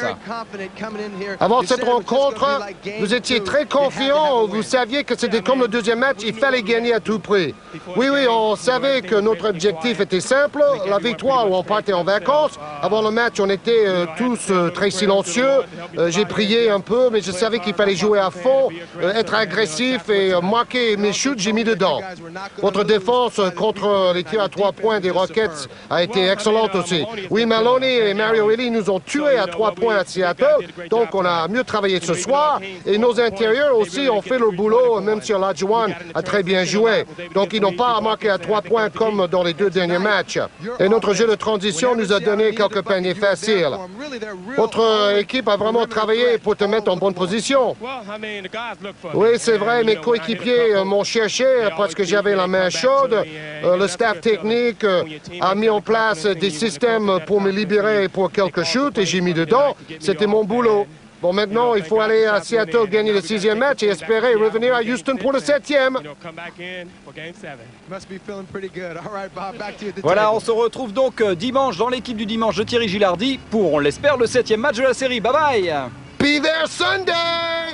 Avant cette rencontre, vous étiez très confiant. Vous saviez que c'était comme le 2e match, il fallait gagner à tout prix. Oui, on savait que notre objectif était simple, la victoire, où on partait en vacances. Avant le match, on était tous très silencieux. J'ai prié un peu, mais je savais qu'il fallait jouer à fond, être agressif et marquer mes shoots, j'ai mis dedans. Votre défense contre les tirs à 3 points des Rockets a été excellente aussi. Oui, Maloney et Mario Elie nous ont tués à 3 points à Seattle, donc on a mieux travaillé ce soir. Et nos intérieurs aussi ont fait le boulot, même si Olajuwon a très bien joué. Donc ils n'ont pas marqué à 3 points comme dans les 2 derniers matchs. Et notre jeu de transition nous a donné quelques paniers faciles. Votre équipe a vraiment travaillé pour te mettre en bonne position. Oui, c'est vrai, mes coéquipiers m'ont cherché parce que j'avais la main chaude. Le staff technique a mis en place des systèmes pour me libérer pour quelques shoots et j'ai mis dedans. C'était mon boulot. Bon, maintenant, il faut aller à Seattle gagner le 6e match et espérer revenir à Houston pour le 7e. Voilà, on se retrouve donc dimanche dans l'équipe du dimanche de Thierry Gilardi pour, on l'espère, le 7e match de la série. Bye bye! Be there Sunday!